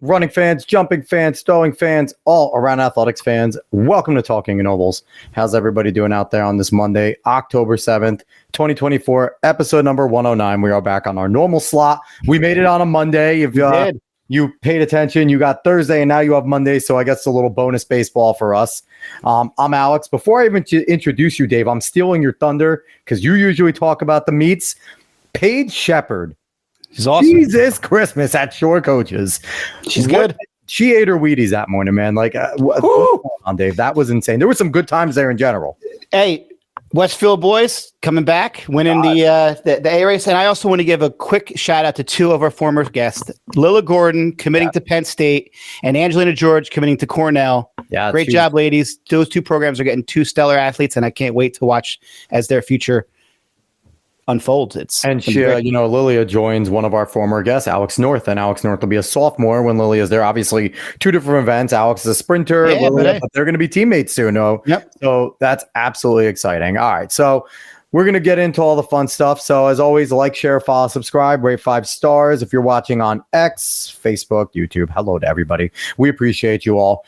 Running fans, jumping fans, throwing fans, all around athletics fans, welcome to Talking in Ovals. How's everybody doing out there on this Monday, October 7th, 2024, episode number 109. We are back on our normal slot. We made it on a Monday. If you paid attention, you got Thursday, and now you have Monday, so I guess it's a little bonus baseball for us. I'm Alex. Before I even introduce you, Dave, I'm stealing your thunder because you usually talk about the meets. Paige Shepard. She's awesome. Jesus Christmas at Shore Coaches. She's good. She ate her Wheaties that morning, man. Like, what's going on, Dave? That was insane. There were some good times there in general. Hey, Westfield boys coming back, winning the A race. And I also want to give a quick shout out to two of our former guests, Lila Gordon committing to Penn State and Angelina George committing to Cornell. Yeah, great job, ladies. Those two programs are getting two stellar athletes, and I can't wait to watch as their future unfolds. Lilia joins one of our former guests, Alex North, and Alex North will be a sophomore when Lilia is there. Obviously, two different events. Alex is a sprinter, but they're going to be teammates soon. So that's absolutely exciting. All right, so we're going to get into all the fun stuff. So as always, like, share, follow, subscribe, rate 5 stars. If you're watching on X, Facebook, YouTube, hello to everybody. We appreciate you all.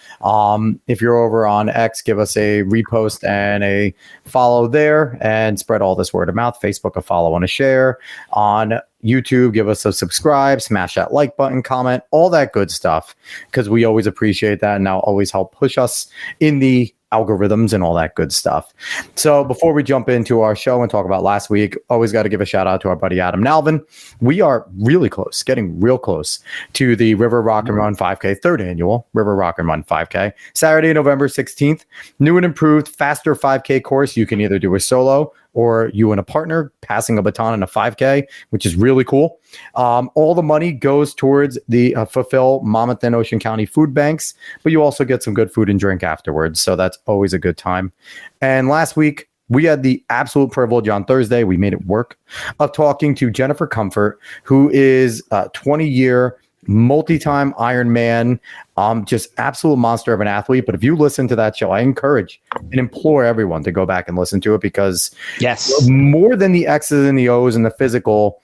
If you're over on X, give us a repost and a follow there and spread all this word of mouth. Facebook, a follow and a share. On YouTube, give us a subscribe, smash that like button, comment, all that good stuff, because we always appreciate that, and that'll always help push us in the algorithms and all that good stuff. So before we jump into our show and talk about last week, always got to give a shout out to our buddy Adam Nalvin. We are really close, getting real close to the River Rock and Run 5K, third annual River Rock and Run 5K, Saturday, November 16th. New and improved, faster 5K course. You can either do a solo or you and a partner passing a baton in a 5K, which is really cool. All the money goes towards the Fulfill Monmouth and Ocean County food banks, but you also get some good food and drink afterwards. So that's always a good time. And last week, we had the absolute privilege on Thursday, we made it work, of talking to Jennifer Comfort, who is a 20-year multi-time Ironman, just absolute monster of an athlete. But if you listen to that show, I encourage and implore everyone to go back and listen to it, because more than the X's and the O's and the physical,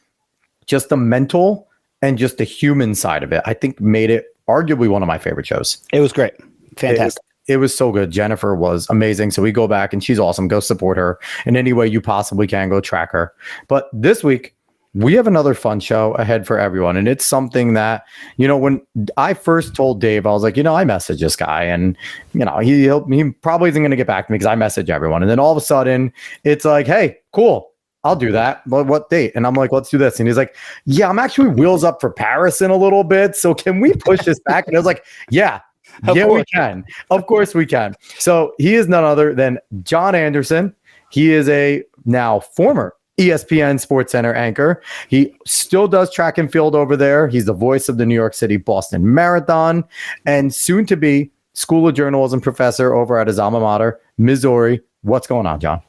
just the mental and just the human side of it, I think made it arguably one of my favorite shows. It was great. Fantastic. It was so good. Jennifer was amazing. So we go back and she's awesome. Go support her in any way you possibly can. Go track her. But this week, we have another fun show ahead for everyone. And it's something that, when I first told Dave, I was like, I messaged this guy and, he probably isn't going to get back to me because I message everyone. And then all of a sudden it's like, hey, cool, I'll do that. But what date? And I'm like, let's do this. And he's like, yeah, I'm actually wheels up for Paris in a little bit. So can we push this back? And I was like, yeah, we can. Of course we can. So he is none other than John Anderson. He is a now former ESPN SportsCenter anchor. He still does track and field over there. He's the voice of the New York City Boston Marathon and soon to be School of Journalism professor over at his alma mater, Missouri. What's going on, John?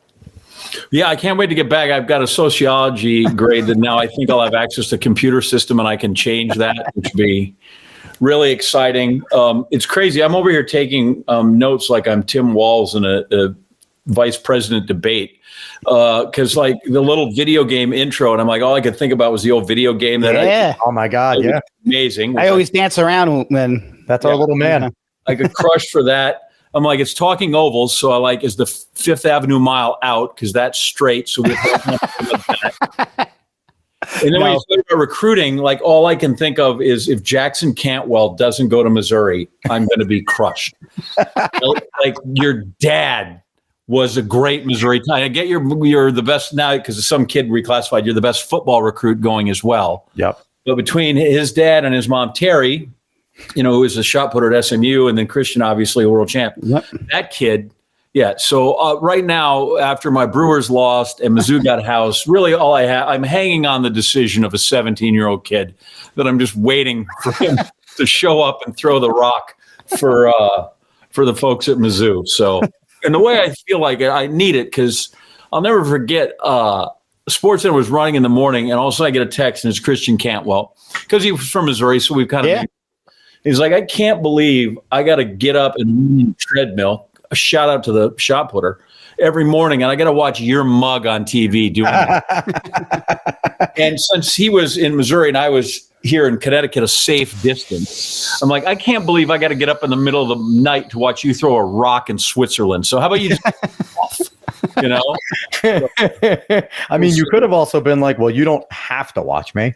Yeah, I can't wait to get back. I've got a sociology grade that now I think I'll have access to a computer system and I can change that, which would be really exciting. It's crazy. I'm over here taking notes like I'm Tim Walz in a vice president debate. Because like the little video game intro, and I'm like, all I could think about was the old video game that oh my God, yeah. Amazing. I always dance around when that's our little man. I could crush for that. I'm like, it's Talking Ovals, so I like, is the Fifth Avenue Mile out? Because that's straight. So we're that. And then when you talk about recruiting, like all I can think of is if Jackson Cantwell doesn't go to Missouri, I'm going to be crushed. Like your dad was a great Missouri tie. I get you're the best now because some kid reclassified. You're the best football recruit going as well. Yep. But between his dad and his mom, Terry, who was a shot putter at SMU, and then Christian, obviously a world champ. Yep. That kid. Yeah. So right now, after my Brewers lost and Mizzou got housed, really all I have, I'm hanging on the decision of a 17-year-old kid that I'm just waiting for him to show up and throw the rock for the folks at Mizzou. So. And the way I feel like I need it, because I'll never forget SportsCenter was running in the morning, and all of a sudden I get a text, and it's Christian Cantwell, because he was from Missouri, so we've kind of he's like, I can't believe I got to get up and run in the treadmill. A shout out to the shot putter every morning, and I got to watch your mug on TV doing it. And since he was in Missouri and I was here in Connecticut, a safe distance, I'm like, I can't believe I got to get up in the middle of the night to watch you throw a rock in Switzerland. So how about you just off? You know, I mean, you could have also been like, well, you don't have to watch me.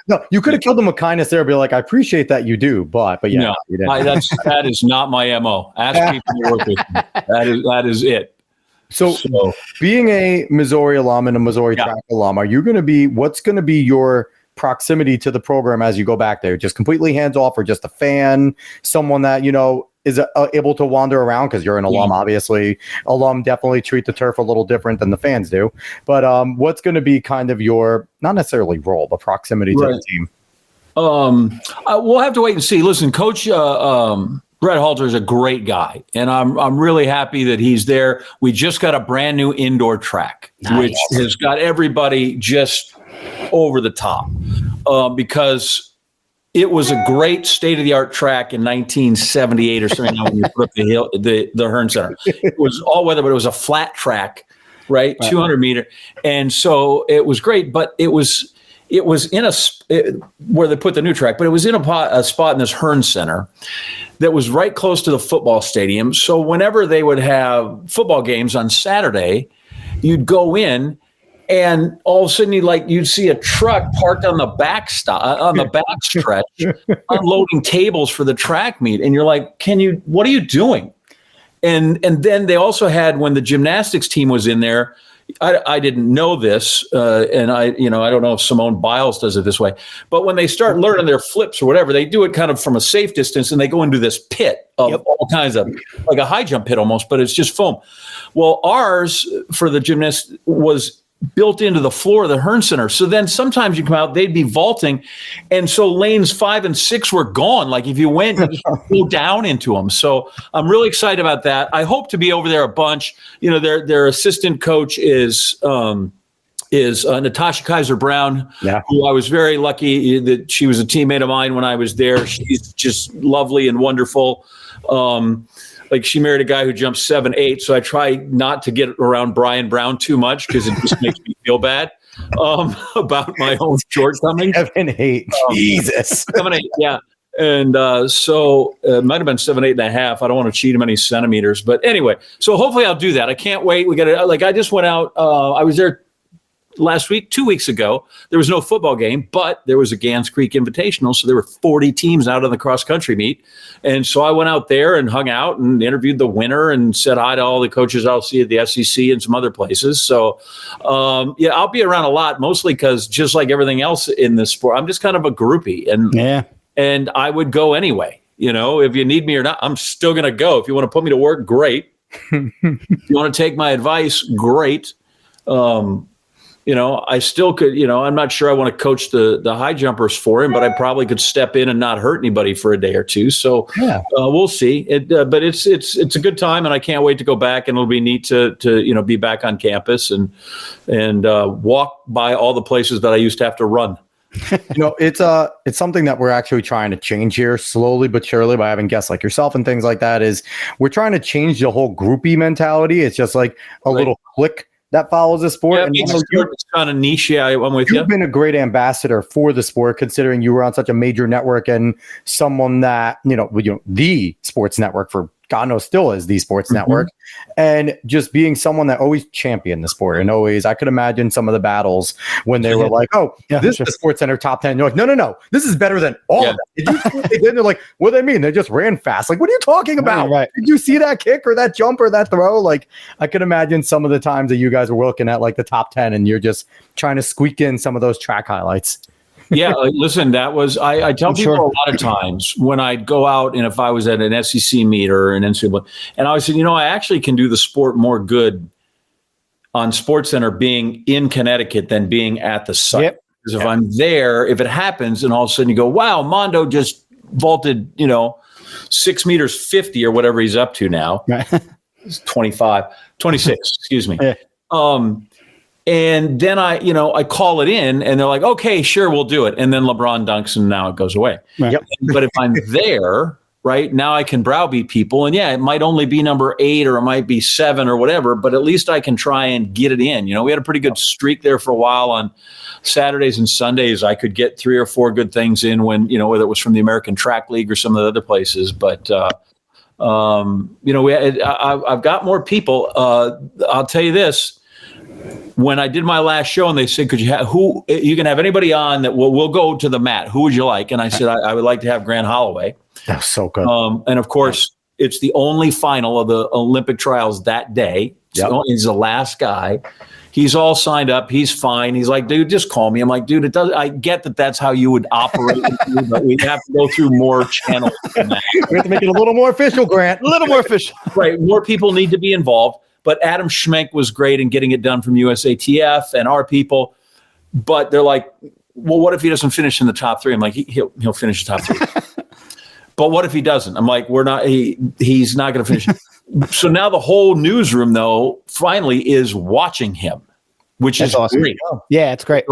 No, you could have killed them with kindness there. Be like, I appreciate that you do, but yeah, no, you didn't. that is not my MO. Ask people to work with me. That is it. So being a Missouri alum and a Missouri track alum, what's going to be your proximity to the program as you go back there? Just completely hands off, or just a fan, someone that, is able to wander around? Because you're an alum, obviously. Alum definitely treat the turf a little different than the fans do. But what's going to be kind of your, not necessarily role, but proximity to the team? We'll have to wait and see. Listen, Coach Brett Halter is a great guy, and I'm really happy that he's there. We just got a brand new indoor track, which has got everybody just over the top, because it was a great state-of-the-art track in 1978 or something when you put up the Hearn Center. It was all weather, but it was a flat track, right? 200 meter. And so it was great, but it was in where they put the new track, but it was in a spot in this Hearn Center that was right close to the football stadium. So whenever they would have football games on Saturday, you'd go in, and all of a sudden, you'd see a truck parked on the back stretch, unloading tables for the track meet, and you're like, what are you doing? And then they also had, when the gymnastics team was in there, I didn't know this, and I don't know if Simone Biles does it this way, but when they start learning their flips or whatever, they do it kind of from a safe distance, and they go into this pit of all kinds of, like a high jump pit almost, but it's just foam. Well, ours for the gymnast was built into the floor of the Hearn Center. So then sometimes you come out, they'd be vaulting. And so lanes 5 and 6 were gone. Like if you went, you go down into them. So I'm really excited about that. I hope to be over there a bunch. Their assistant coach is Natasha Kaiser Brown, who I was very lucky that she was a teammate of mine when I was there. She's just lovely and wonderful. Like, she married a guy who jumped 7'8", so I try not to get around Brian Brown too much because it just makes me feel bad about my own shortcomings. 7'8", Jesus. 7'8", yeah. And so it might have been 7'8.5". I don't want to cheat him any centimeters, but anyway. So hopefully I'll do that. I can't wait. We got to, I just went out. I was there last week, 2 weeks ago. There was no football game, but there was a Gans Creek Invitational, so there were 40 teams out on the cross-country meet. And so I went out there and hung out and interviewed the winner and said hi to all the coaches I'll see at the SEC and some other places. So, I'll be around a lot, mostly because just like everything else in this sport, I'm just kind of a groupie. And I would go anyway. If you need me or not, I'm still going to go. If you want to put me to work, great. If you want to take my advice, great. I still could, I'm not sure I want to coach the high jumpers for him, but I probably could step in and not hurt anybody for a day or two. So we'll see. But it's a good time, and I can't wait to go back, and it'll be neat to be back on campus and walk by all the places that I used to have to run. It's something that we're actually trying to change here slowly but surely by having guests like yourself and things like that. Is we're trying to change the whole groupie mentality. It's just like a little clique that follows the sport. Yeah, it's kind of niche. Yeah, I'm with you. You've been a great ambassador for the sport, considering you were on such a major network and someone that, the sports network for God knows still is the sports network, and just being someone that always championed the sport. And always, I could imagine some of the battles when they were like, this is the SportsCenter top 10. You're like, no, this is better than all of that. Did you see what they did? They're like, what do they mean? They just ran fast. Like, what are you talking about? Right. Did you see that kick or that jump or that throw? Like, I could imagine some of the times that you guys were looking at like the top 10 and you're just trying to squeak in some of those track highlights. Yeah, listen, that was, I tell people a lot of times when I'd go out, and if I was at an SEC meet or an NCAA, and I said, I actually can do the sport more good on SportsCenter being in Connecticut than being at the site. Because if I'm there, if it happens, and all of a sudden you go, wow, Mondo just vaulted, 6 meters 50 or whatever he's up to now. It's 26, excuse me. And then I call it in and they're like, okay, sure, we'll do it. And then LeBron dunks and now it goes away. Right. Yep. But if I'm there, right now I can browbeat people. And yeah, it might only be number 8 or it might be 7 or whatever, but at least I can try and get it in. We had a pretty good streak there for a while on Saturdays and Sundays. I could get 3 or 4 good things in when, whether it was from the American Track League or some of the other places. But, I've got more people. I'll tell you this. When I did my last show and they said, could you have you can have anybody on that we'll go to the mat. Who would you like? And I said, I would like to have Grant Holloway. That's so good. And of course, it's the only final of the Olympic trials that day. He's the last guy. He's all signed up. He's fine. He's like, dude, just call me. I'm like, dude, I get that that's how you would operate, but we have to go through more channels than that. We have to make it a little more official, Grant. A little more official. Right. More people need to be involved. But Adam Schmenk was great in getting it done from USATF and our people. But they're like, well, what if he doesn't finish in the top 3? I'm like, he'll finish the top 3. But what if he doesn't? I'm like, he's not going to finish. So now the whole newsroom, though, finally is watching him, which is awesome. Great. Yeah, it's great.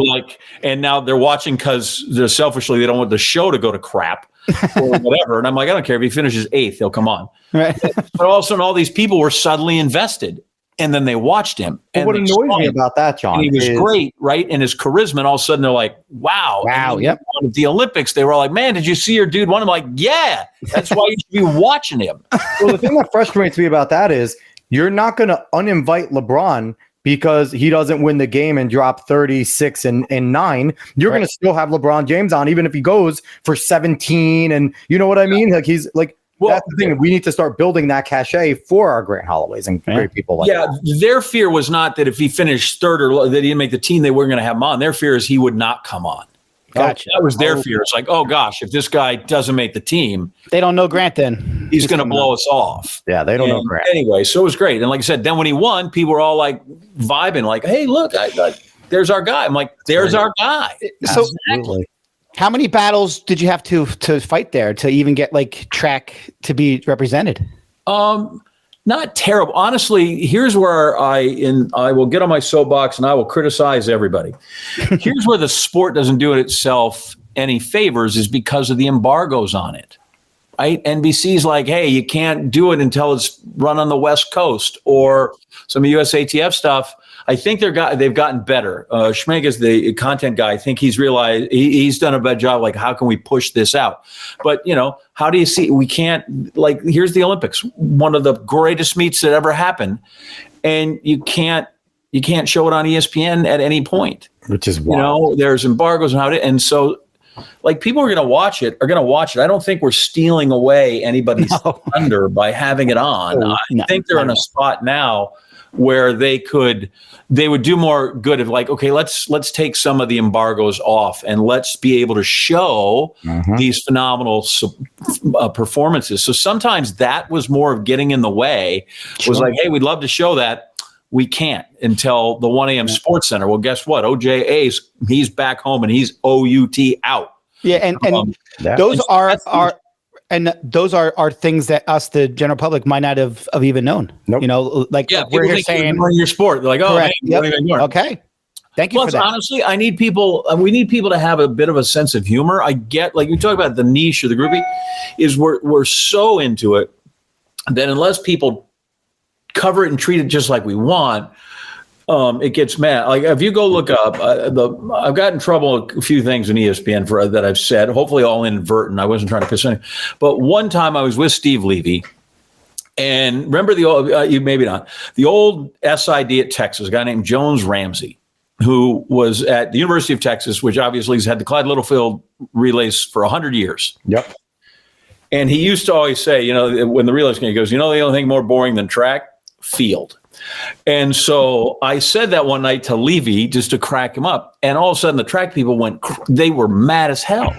And now they're watching because they don't want the show to go to crap or whatever. And I'm like, I don't care if he finishes 8th, he'll come on. Right. But all of a sudden, all these people were suddenly invested. And then they watched him. And what annoys me about that, John, he was great, right? And his charisma, and all of a sudden they're like, wow. Yep. At the Olympics, they were like, man, did you see your dude won? I'm like, yeah, that's why you should be watching him. Well, the thing that frustrates me about that is you're not going to uninvite LeBron because he doesn't win the game and drop 36 and 9. You're going to still have LeBron James on, even if he goes for 17. And you know what I mean? Like he's like, well, that's the thing. We need to start building that cachet for our Grant Holloways and great people like that. Yeah, their fear was not that if he finished 3rd or that he didn't make the team, they weren't going to have him on. Their fear is he would not come on. Gotcha. That was their fear. It's like, oh, gosh, if this guy doesn't make the team. They don't know Grant then. He's going to blow us off. Yeah, they don't know Grant. Anyway, so it was great. And like I said, then when he won, people were all like vibing, like, hey, look, there's our guy. I'm like, there's our guy. So exactly. How many battles did you have to fight there to even get track to be represented? Not terrible. Honestly, here's where I will get on my soapbox and I will criticize everybody. Here's where the sport doesn't do it itself any favors is because of the embargoes on it. Right? NBC's like, hey, you can't do it until it's run on the West Coast, or some of USATF stuff. I think they've gotten better. Schmeg is the content guy. I think he's realized he's done a better job. Like, how can we push this out? But, how do you see? We can't, here's the Olympics, one of the greatest meets that ever happened. And you can't show it on ESPN at any point. Which is wild. There's embargoes on how to, and so people are going to watch it. I don't think we're stealing away anybody's thunder by having it on. I think they're in a spot now where they would do more good if okay, let's take some of the embargoes off and let's be able to show these phenomenal performances. So sometimes that was more of getting in the way. Was like, hey, we'd love to show that. We can't until the 1 a.m. SportsCenter. Well, guess what? he's back home and he's OUT out. Yeah, and those are things that us, the general public, might not have even known. Nope. We're here saying your sport. They're like, oh, hey, okay. Thank you for that. Honestly, we need people to have a bit of a sense of humor. I get, you talk about the niche or the groupie, is we're so into it that unless people cover it and treat it just like we want, it gets mad. If you go look up, I've gotten in trouble with a few things in ESPN that I've said, hopefully all inadvertent. I wasn't trying to piss anyone. But one time I was with Steve Levy, and remember the old, you maybe not, the old SID at Texas, a guy named Jones Ramsey, who was at the University of Texas, which obviously has had the Clyde Littlefield relays for 100 years. Yep. And he used to always say, when the relays came, he goes, the only thing more boring than track? Field. And so I said that one night to Levy just to crack him up. And all of a sudden the track people they were mad as hell.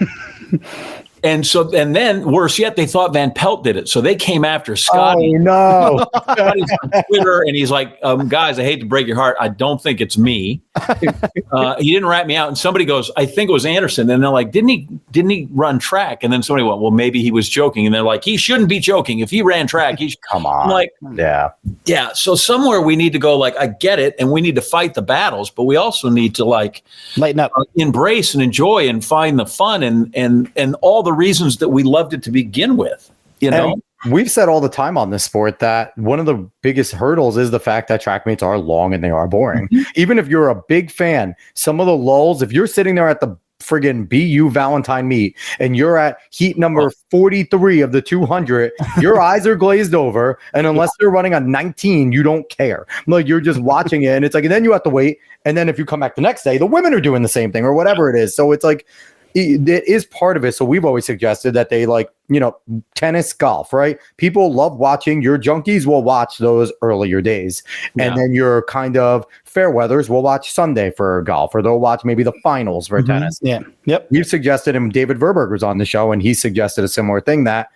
And then worse yet, they thought Van Pelt did it. So they came after Scotty. Oh, no. Scotty's on Twitter, and he's like, guys, I hate to break your heart. I don't think it's me. He didn't rat me out. And somebody goes, I think it was Anderson. And they're like, didn't he run track? And then somebody went, well, maybe he was joking. And they're like, he shouldn't be joking. If he ran track, he should. Come on. I'm like, yeah. So somewhere we need to go, like, I get it. And we need to fight the battles, but we also need to, like, lighten up, embrace and enjoy and find the fun and all the reasons that we loved it to begin with, you know? And we've said all the time on this sport that one of the biggest hurdles is the fact that track meets are long and they are boring. Mm-hmm. Even if you're a big fan, some of the lulls, if you're sitting there at the friggin' BU Valentine meet and you're at heat number 43 of the 200, your eyes are glazed over, and unless they're running a 19, you don't care. Like, you're just watching it, and it's like, and then you have to wait, and then if you come back the next day, the women are doing the same thing or whatever it is. So it's like, it is part of it. So we've always suggested that they, like, you know, tennis, golf, right? People love watching. Your junkies will watch those earlier days. And then your kind of fair weathers will watch Sunday for golf, or they'll watch maybe the finals for tennis. Yeah. Yep. We've suggested, and David Verberg was on the show, and he suggested a similar thing, that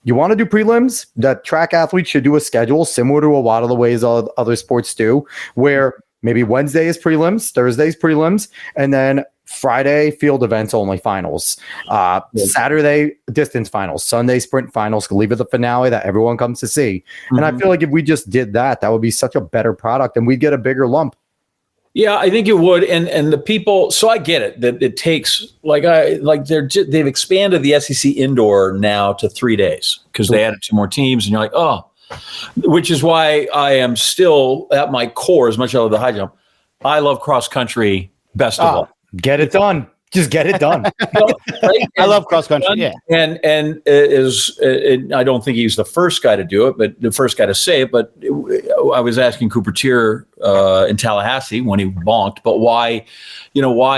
you want to do prelims, that track athletes should do a schedule similar to a lot of the ways other sports do, where maybe Wednesday is prelims, Thursday's prelims, and then Friday field events only finals, Saturday distance finals, Sunday sprint finals, leave it the finale that everyone comes to see. And I feel like if we just did that, that would be such a better product, and we'd get a bigger lump. Yeah, I think it would. And the people, so I get it that it takes, they've expanded the SEC indoor now to 3 days because they added 2 more teams, and you're like, oh, which is why I am still at my core, as much as I love the high jump, I love cross country best of all. Get it done. Just get it done. Right? I love cross country. Yeah. And I don't think he's the first guy to do it, but the first guy to say it. But I was asking Cooper Tier in Tallahassee when he bonked, but why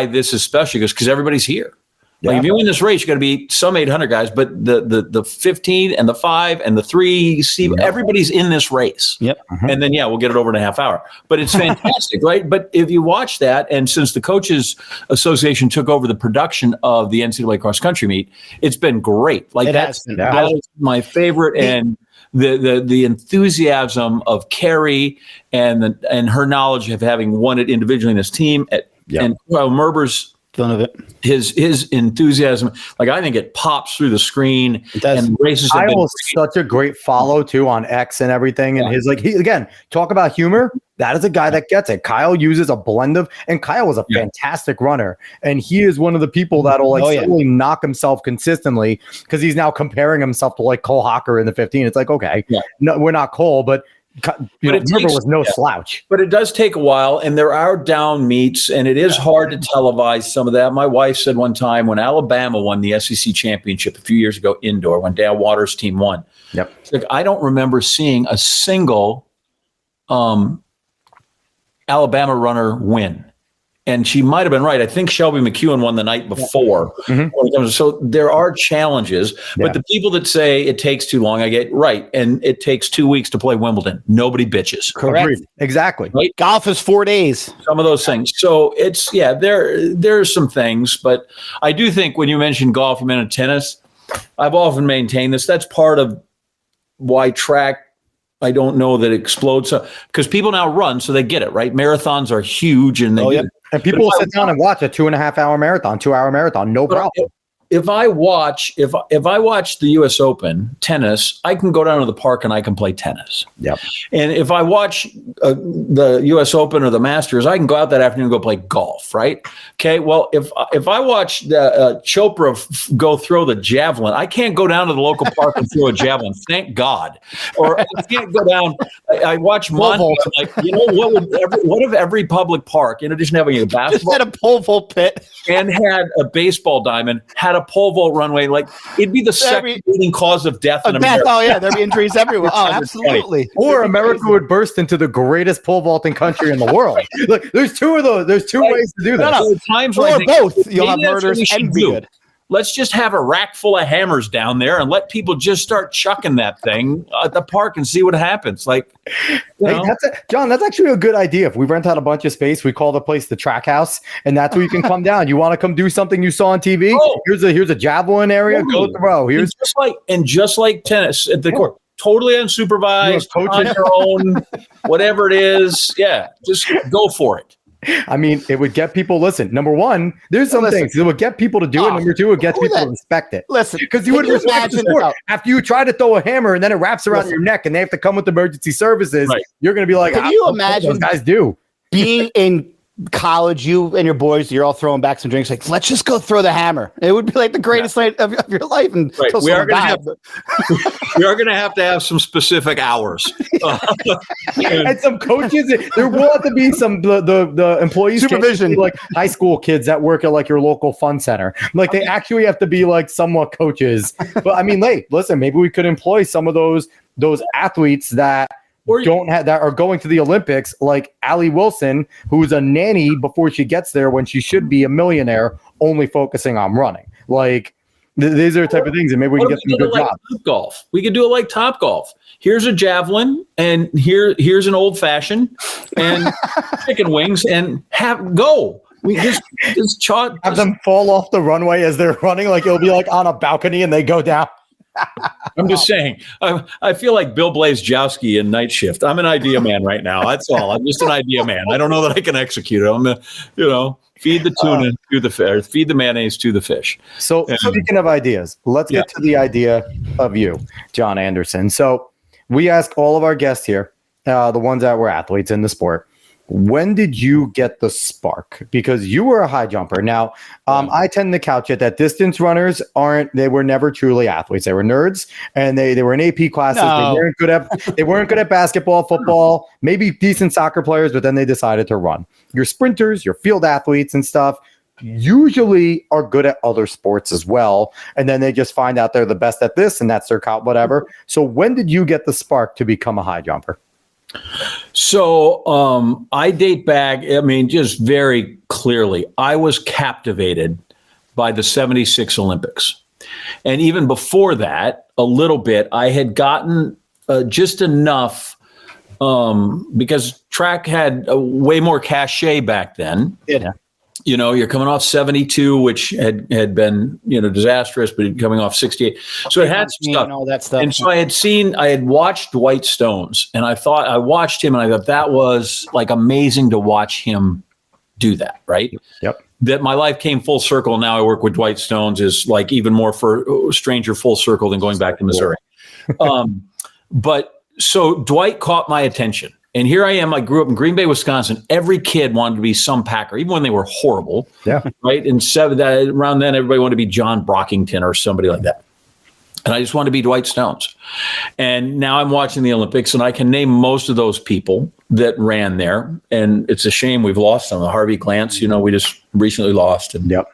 this is special? Because everybody's here. Like, if you win this race, you got to beat some 800 guys, but the 15 and the 5 and the 3, everybody's in this race. Yep. And then, we'll get it over in a half hour. But it's fantastic, right? But if you watch that, and since the Coaches Association took over the production of the NCAA cross country meet, it's been great. Like, that is my favorite. And the enthusiasm of Carrie and her knowledge of having won it individually in this team, and Merber's fun of it. His enthusiasm, like, I think it pops through the screen. It does. And races Kyle was such a great follow too on X and everything. And his, like, he, again, talk about humor. That is a guy that gets it. Kyle uses a blend of, and Kyle was a fantastic runner. And he is one of the people that'll suddenly knock himself consistently, because he's now comparing himself to, like, Cole Hocker in the 15. It's like, okay, no, we're not Cole, but River was no slouch. But it does take a while, and there are down meets, and it is hard to televise some of that. My wife said one time when Alabama won the SEC championship a few years ago indoor, when Dan Waters' team won, she's like, I don't remember seeing a single Alabama runner win. And she might have been right. I think Shelby McEwen won the night before. So there are challenges, but the people that say it takes too long, I get right. And it takes 2 weeks to play Wimbledon. Nobody bitches. Correct. Agreed. Exactly. Right? Golf is 4 days. Some of those things. So it's, there's some things, but I do think when you mentioned golf, you mentioned tennis. I've often maintained this. That's part of why track, I don't know that it explodes, because people now run, so they get it, right? Marathons are huge, and they and people will sit down and watch a 2.5 hour marathon, 2 hour marathon, no problem. If I watch the U.S. Open tennis, I can go down to the park and I can play tennis. Yep. And if I watch the U.S. Open or the Masters, I can go out that afternoon and go play golf. Right? Okay. Well, if I watch Chopra go throw the javelin, I can't go down to the local park and throw a javelin. Thank God. Or I can't go down. I watch Monty. Like, what if every public park, in addition to having a basketball, just had a pole vault pit and had a baseball diamond, had a pole vault runway, like, it'd be the second leading cause of death in America. Oh yeah, there'd be injuries everywhere. Oh, absolutely. Or America would burst into the greatest pole vaulting country in the world. Look, there's two of those. There's two ways to do that. Or both. You'll have murders and be good. let's just have a rack full of hammers down there and let people just start chucking that thing at the park and see what happens. Like, John, that's actually a good idea. If we rent out a bunch of space, we call the place the track house, and that's where you can come down. You want to come do something you saw on TV? Oh. Here's a javelin area. Go throw. Here's just like tennis at the court. Totally unsupervised, on your own, whatever it is. Yeah, just go for it. I mean, it would get people. Listen, number one, there's some things it would get people to do it. Number two, it would get people to respect it. Listen, because you would respect the sport. After you try to throw a hammer and then it wraps around your neck and they have to come with emergency services, you're going to be like, can you imagine those guys do being in college, you and your boys, you're all throwing back some drinks, like, let's just go throw the hammer. It would be like the greatest night of your life. And we are going to have some specific hours. And some coaches, there will have to be some the employees supervision, like high school kids that work at like your local fun center. Like they actually have to be like somewhat coaches. But I mean, listen, maybe we could employ some of those athletes that are going to the Olympics, like Allie Wilson, who's a nanny before she gets there when she should be a millionaire, only focusing on running. Like these are the type of things, and maybe we can get some good jobs. Golf. We could do it like Top Golf. Here's a javelin, and here's an old fashioned, and chicken wings, and go. We just have them fall off the runway as they're running, like it'll be like on a balcony, and they go down. I'm just saying, I feel like Bill Blazejowski in Night Shift. I'm an idea man right now. That's all. I'm just an idea man. I don't know that I can execute it. I'm going to, feed the tuna to the fish, feed the mayonnaise to the fish. So speaking of ideas, let's get to the idea of you, John Anderson. So we ask all of our guests here, the ones that were athletes in the sport, when did you get the spark? Because you were a high jumper. Now, I tend to couch it that distance runners they were never truly athletes. They were nerds, and they were in AP classes. No. They weren't good at basketball, football, maybe decent soccer players, but then they decided to run. Your sprinters, your field athletes and stuff usually are good at other sports as well. And then they just find out they're the best at this, and that's their whatever. So when did you get the spark to become a high jumper? So I date back, just very clearly, I was captivated by the 76 Olympics. And even before that, a little bit, I had gotten just enough because track had way more cachet back then. Yeah. You're coming off 72, which had been, disastrous, but coming off 68. So it had some stuff. And all that stuff. And so I had watched Dwight Stones, and I watched him, and I thought that was like amazing to watch him do that, right? Yep. That my life came full circle. Now I work with Dwight Stones is like even more for stranger full circle than going back to Missouri. But so Dwight caught my attention. And here I am. I grew up in Green Bay, Wisconsin. Every kid wanted to be some Packer, even when they were horrible. Yeah. Right. And around then, everybody wanted to be John Brockington or somebody like that. And I just wanted to be Dwight Stones. And now I'm watching the Olympics, and I can name most of those people that ran there. And it's a shame we've lost some. Harvey Glance, we just recently lost. And yep.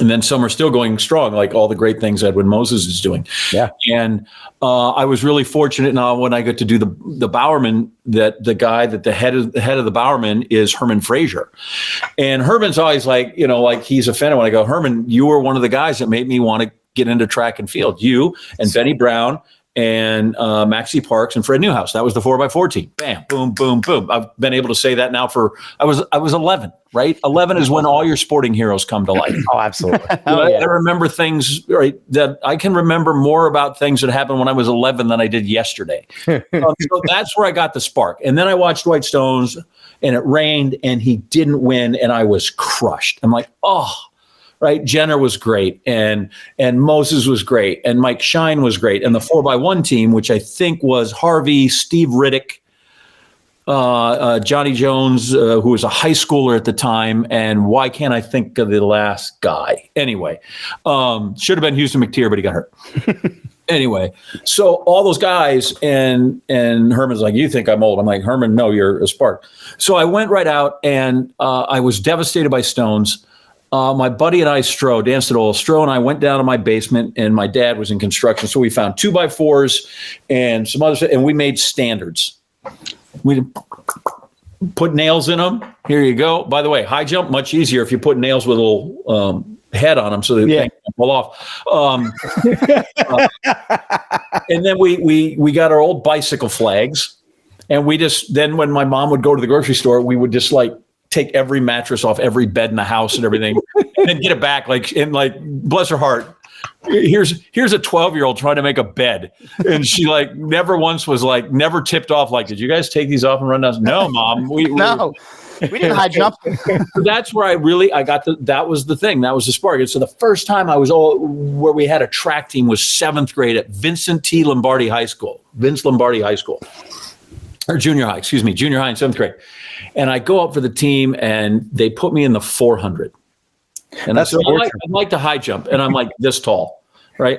And then some are still going strong, like all the great things Edwin Moses is doing. Yeah. And I was really fortunate now when I got to do the Bowerman, that the head of the Bowerman is Herman Frazier. And Herman's always like he's offended when I go, Herman, you were one of the guys that made me want to get into track and field. You and Benny Brown and Maxie Parks and Fred Newhouse. That was the 4x4 team. Bam, boom, boom, boom. I've been able to say that now I was 11, right? 11 is when all your sporting heroes come to life. Oh, absolutely. I remember things, right, that I can remember more about things that happened when I was 11 than I did yesterday. So that's where I got the spark. And then I watched Dwight Stones, and it rained, and he didn't win, and I was crushed. I'm like, oh. Right, Jenner was great, and Moses was great, and Mike Shine was great, and the 4x1 team, which I think was Harvey, Steve Riddick, Johnny Jones, who was a high schooler at the time, and why can't I think of the last guy? Anyway, should have been Houston McTeer, but he got hurt. Anyway, so all those guys, and Herman's like, you think I'm old? I'm like, Herman, no, you're a spark. So I went right out, and I was devastated by Stones. My buddy and I, Stroh and I went down to my basement, and my dad was in construction. So we found 2x4s and some other stuff, and we made standards. We put nails in them. Here you go. By the way, high jump, much easier if you put nails with little head on them so they can't pull off. And then we got our old bicycle flags, and then when my mom would go to the grocery store, we would just like take every mattress off every bed in the house and everything, and then get it back. Bless her heart. Here's a 12-year-old trying to make a bed, and she like never once was like never tipped off. Like, did you guys take these off and run down? No, Mom. We didn't high jump. That's where I got that was the thing. That was the spark. And so the first time I was where we had a track team was 7th grade at Vince Lombardi High School, or junior high in 7th grade. And I go up for the team, and they put me in the 400. And I said, I'd like to high jump. And I'm like this tall, right?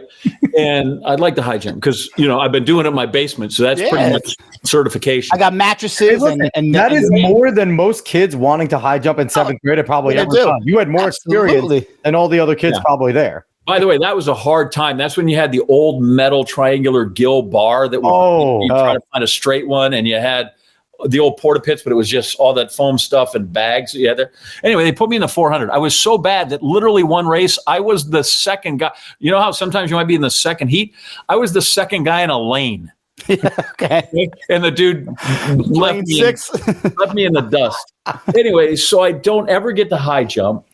And I'd like to high jump because, I've been doing it in my basement. So that's pretty much certification. I got mattresses. And that is more than most kids wanting to high jump in 7th grade had probably ever done. You had more experience than all the other kids probably there. By the way, that was a hard time. That's when you had the old metal triangular gill bar that you try to find a straight one, and you had the old porta pits, but it was just all that foam stuff and bags that you had there. Anyway, they put me in the 400. I was so bad that literally one race, I was the second guy. You know how sometimes you might be in the second heat? I was the second guy in a lane. Okay. And the dude left me in the dust. Anyway, so I don't ever get to high jump.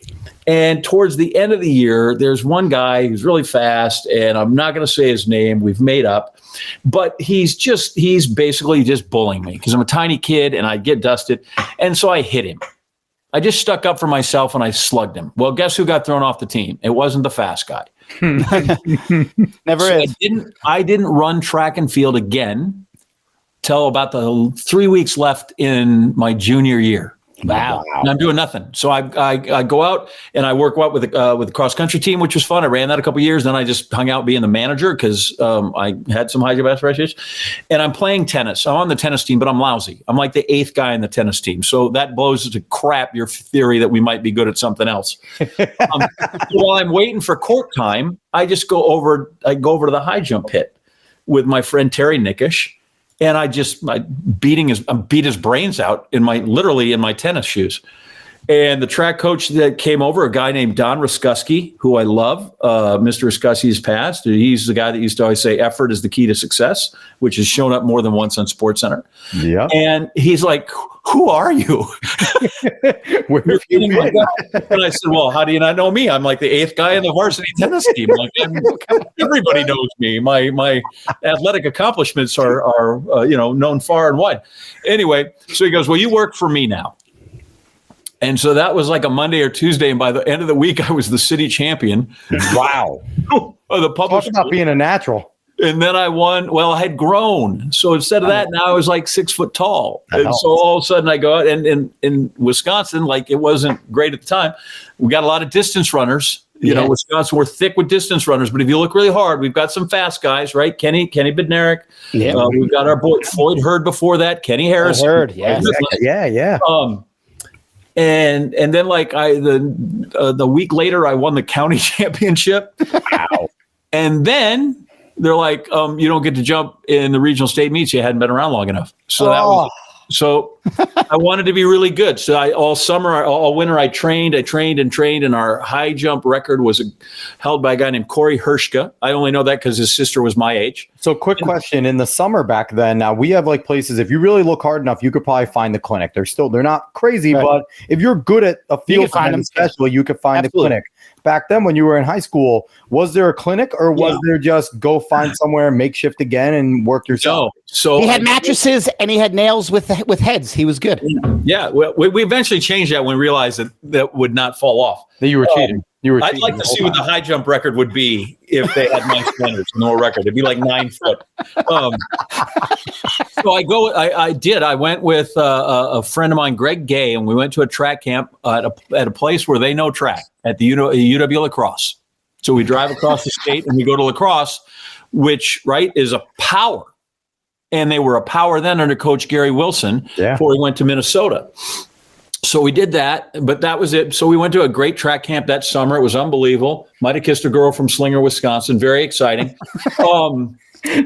And towards the end of the year, there's one guy who's really fast, and I'm not going to say his name. We've made up. But he's basically just bullying me because I'm a tiny kid and I get dusted. And so I hit him. I just stuck up for myself and I slugged him. Well, guess who got thrown off the team? It wasn't the fast guy. Never is. I didn't run track and field again till about the 3 weeks left in my junior year. Wow. And I'm doing nothing. So I go out and I work out with the cross country team, which was fun. I ran that a couple of years. Then I just hung out being the manager because I had some high jump aspirations. And I'm playing tennis. I'm on the tennis team, but I'm lousy. I'm like the 8th guy in the tennis team. So that blows to crap your theory that we might be good at something else. While I'm waiting for court time, I go over to the high jump pit with my friend Terry Nickish. And I beat his brains out literally in my tennis shoes. And the track coach that came over, a guy named Don Ruskusky, who I love, Mr. Ruskusky's passed. He's the guy that used to always say effort is the key to success, which has shown up more than once on SportsCenter. Yeah. And he's like, who are you? Where have you been? And I said, well, how do you not know me? I'm like the 8th guy in the varsity tennis team. Like, everybody knows me. My athletic accomplishments are known far and wide. Anyway, so he goes, well, you work for me now. And so that was like a Monday or Tuesday. And by the end of the week, I was the city champion. Wow. Of the public. Talk about being a natural. And then I won. Well, I had grown. So instead of that, now I was like 6 foot tall. And so all of a sudden I go out and in Wisconsin, like it wasn't great at the time. We got a lot of distance runners. Wisconsin, we're thick with distance runners. But if you look really hard, we've got some fast guys, right? Kenny Bednarik. Yeah. We've got our boy Floyd Hurd before that. Kenny Harris. Hurd, yeah. Yeah. And then like the week later, I won the county championship. Wow. And then they're like, you don't get to jump in the regional state meets. You hadn't been around long enough. So I wanted to be really good. So all winter, I trained, and our high jump record was held by a guy named Corey Hershka. I only know that because his sister was my age. So quick question, in the summer back then, now we have like places, if you really look hard enough, you could probably find the clinic. They're not crazy, right. But if you're good at a field especially, you could find the clinic. Back then when you were in high school, was there a clinic or was there just go find somewhere, makeshift again and work yourself? No. So he had mattresses and he had nails with heads. He was good. Yeah. We eventually changed that when we realized that would not fall off. That you were cheating. I'd like to see what the high jump record would be if they had my standards, no record. It'd be like 9 foot. So I went with a friend of mine, Greg Gay, and we went to a track camp at a place where they know track at the UW La Crosse. So we drive across the state and we go to La Crosse, which is a power. And they were a power then under Coach Gary Wilson before he went to Minnesota. So we did that, but that was it. So we went to a great track camp that summer. It was unbelievable. Might have kissed a girl from Slinger, Wisconsin. Very exciting.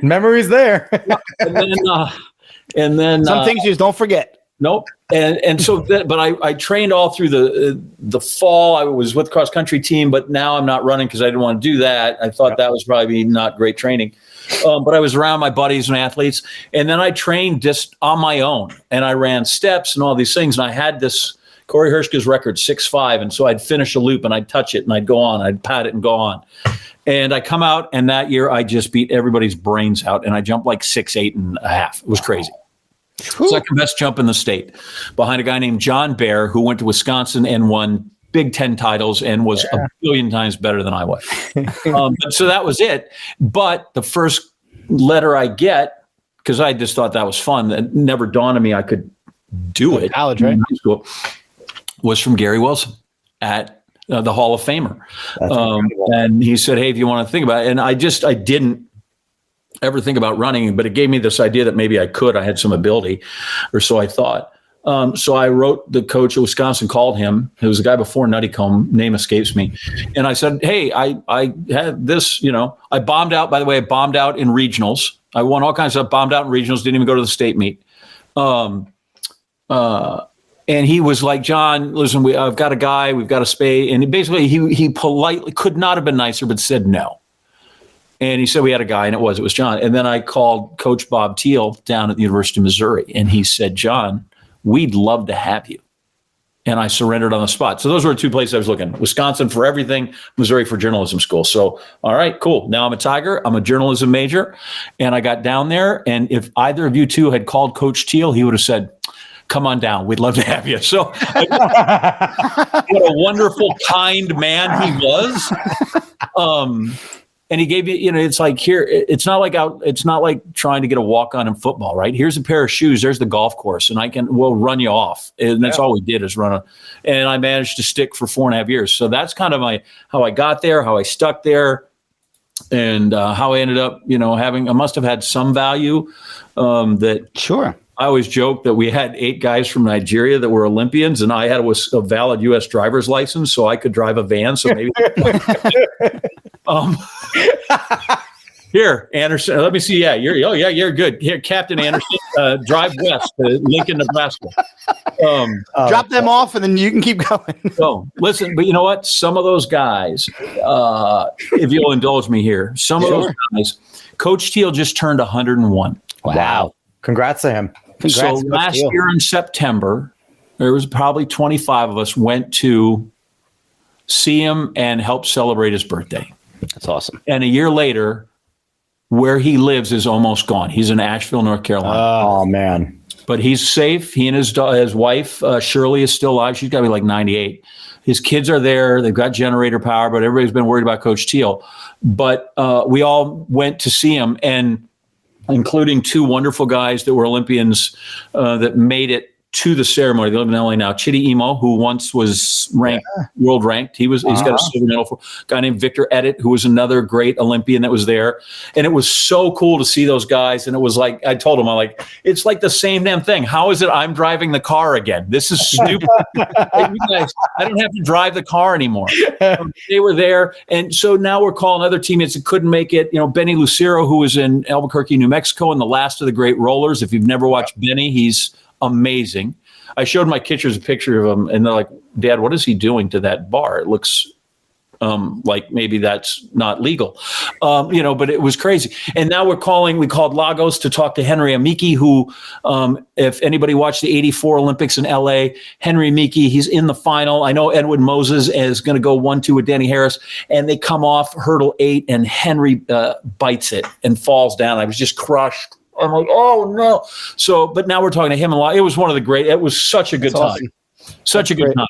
Memories there. And then some things you just don't forget. Nope. And so, but I trained all through the fall. I was with cross country team, but now I'm not running because I didn't want to do that. I thought that was probably not great training. But I was around my buddies and athletes, and then I trained just on my own, and I ran steps and all these things. And I had this Corey Hershka's record, 6'5", and so I'd finish a loop and I'd touch it and I'd go on, I'd pat it and go on. And I come out, and that year I just beat everybody's brains out, and I jumped like 6'8.5". It was crazy. Second best jump in the state, behind a guy named John Bear, who went to Wisconsin and won Big Ten titles and was a billion times better than I was. So that was it. But the first letter I get, because I just thought that was fun, that never dawned on me I could do it. College, right? In high school, was from Gary Wilson at the Hall of Famer. And he said, hey, if you want to think about it. And I didn't ever think about running, but it gave me this idea that maybe I could. I had some ability, or so I thought. So I wrote the coach of Wisconsin, called him. It was a guy before Nuttycombe, name escapes me. And I said, hey, I had this, I bombed out. By the way, I bombed out in regionals. I won all kinds of stuff, bombed out in regionals, didn't even go to the state meet. And he was like, John, listen, I've got a guy, we've got a spay. And he politely, could not have been nicer, but said no. And he said, we had a guy, and it was John. And then I called Coach Bob Thiel down at the University of Missouri, and he said, John, we'd love to have you. And I surrendered on the spot. So those were the two places I was looking. Wisconsin for everything, Missouri for journalism school. So, all right, cool. Now I'm a Tiger. I'm a journalism major. And I got down there, and if either of you two had called Coach Thiel, he would have said, come on down. We'd love to have you. So what a wonderful, kind man he was. And he gave you, it's like here, it's not like trying to get a walk on in football, right? Here's a pair of shoes. There's the golf course, and we'll run you off. And that's all we did is run. And I managed to stick for 4.5 years. So that's kind of how I got there, how I stuck there, and how I ended up, I must have had some value that. Sure. I always joke that we had 8 guys from Nigeria that were Olympians, and I had a valid U.S. driver's license, so I could drive a van. So maybe here, Anderson. Let me see. Yeah, you're good. Here, Captain Anderson, drive west to Lincoln, Nebraska. Drop them off, and then you can keep going. So listen, but you know what? Some of those guys, if you'll indulge me here, some of those guys, Coach Thiel just turned 101. Wow. Congrats to him. So last year in September, there was probably 25 of us went to see him and help celebrate his birthday. That's awesome. And a year later, where he lives is almost gone. He's in Asheville, North Carolina. Oh, man. But he's safe. He and his wife, Shirley, is still alive. She's got to be like 98. His kids are there. They've got generator power, but everybody's been worried about Coach Thiel. But we all went to see him, and including 2 wonderful guys that were Olympians that made it to the ceremony. They live in LA now. Chidi Imo, who once was world ranked. He's got a silver medal for a guy named Victor Edit, who was another great Olympian that was there. And it was so cool to see those guys. And it was like, I told him, it's like the same damn thing. How is it I'm driving the car again? This is stupid. Like, you guys, I don't have to drive the car anymore. They were there. And so now we're calling other teammates that couldn't make it. Benny Lucero, who was in Albuquerque, New Mexico, and the last of the great rollers. If you've never watched Benny, he's amazing. I showed my kids a picture of him, and they're like, Dad, what is he doing to that bar? It looks like maybe that's not legal, but it was crazy. And now we called Lagos to talk to Henry Amiki, who, if anybody watched the 84 Olympics in LA, Henry Amiki, he's in the final. I know Edwin Moses is going to go 1-2 with Danny Harris, and they come off hurdle 8, and Henry bites it and falls down. I was just crushed. I'm like, oh no. So, but now we're talking to him a lot. It was it was such a good time. Awesome. Such a good time.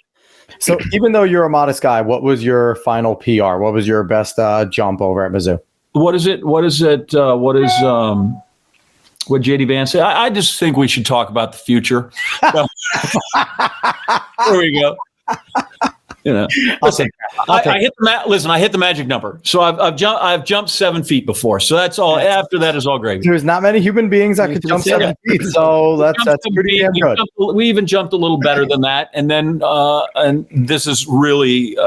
So even though you're a modest guy, what was your final PR? What was your best jump over at Mizzou? What JD Vance said? I just think we should talk about the future. There we go. Listen, I hit the magic number. So I've jumped 7 feet before. So that's all. After that is all gravy. There's not many human beings that could jump 7 feet. So that's pretty damn good. We even jumped a little better than that. And then, and this is really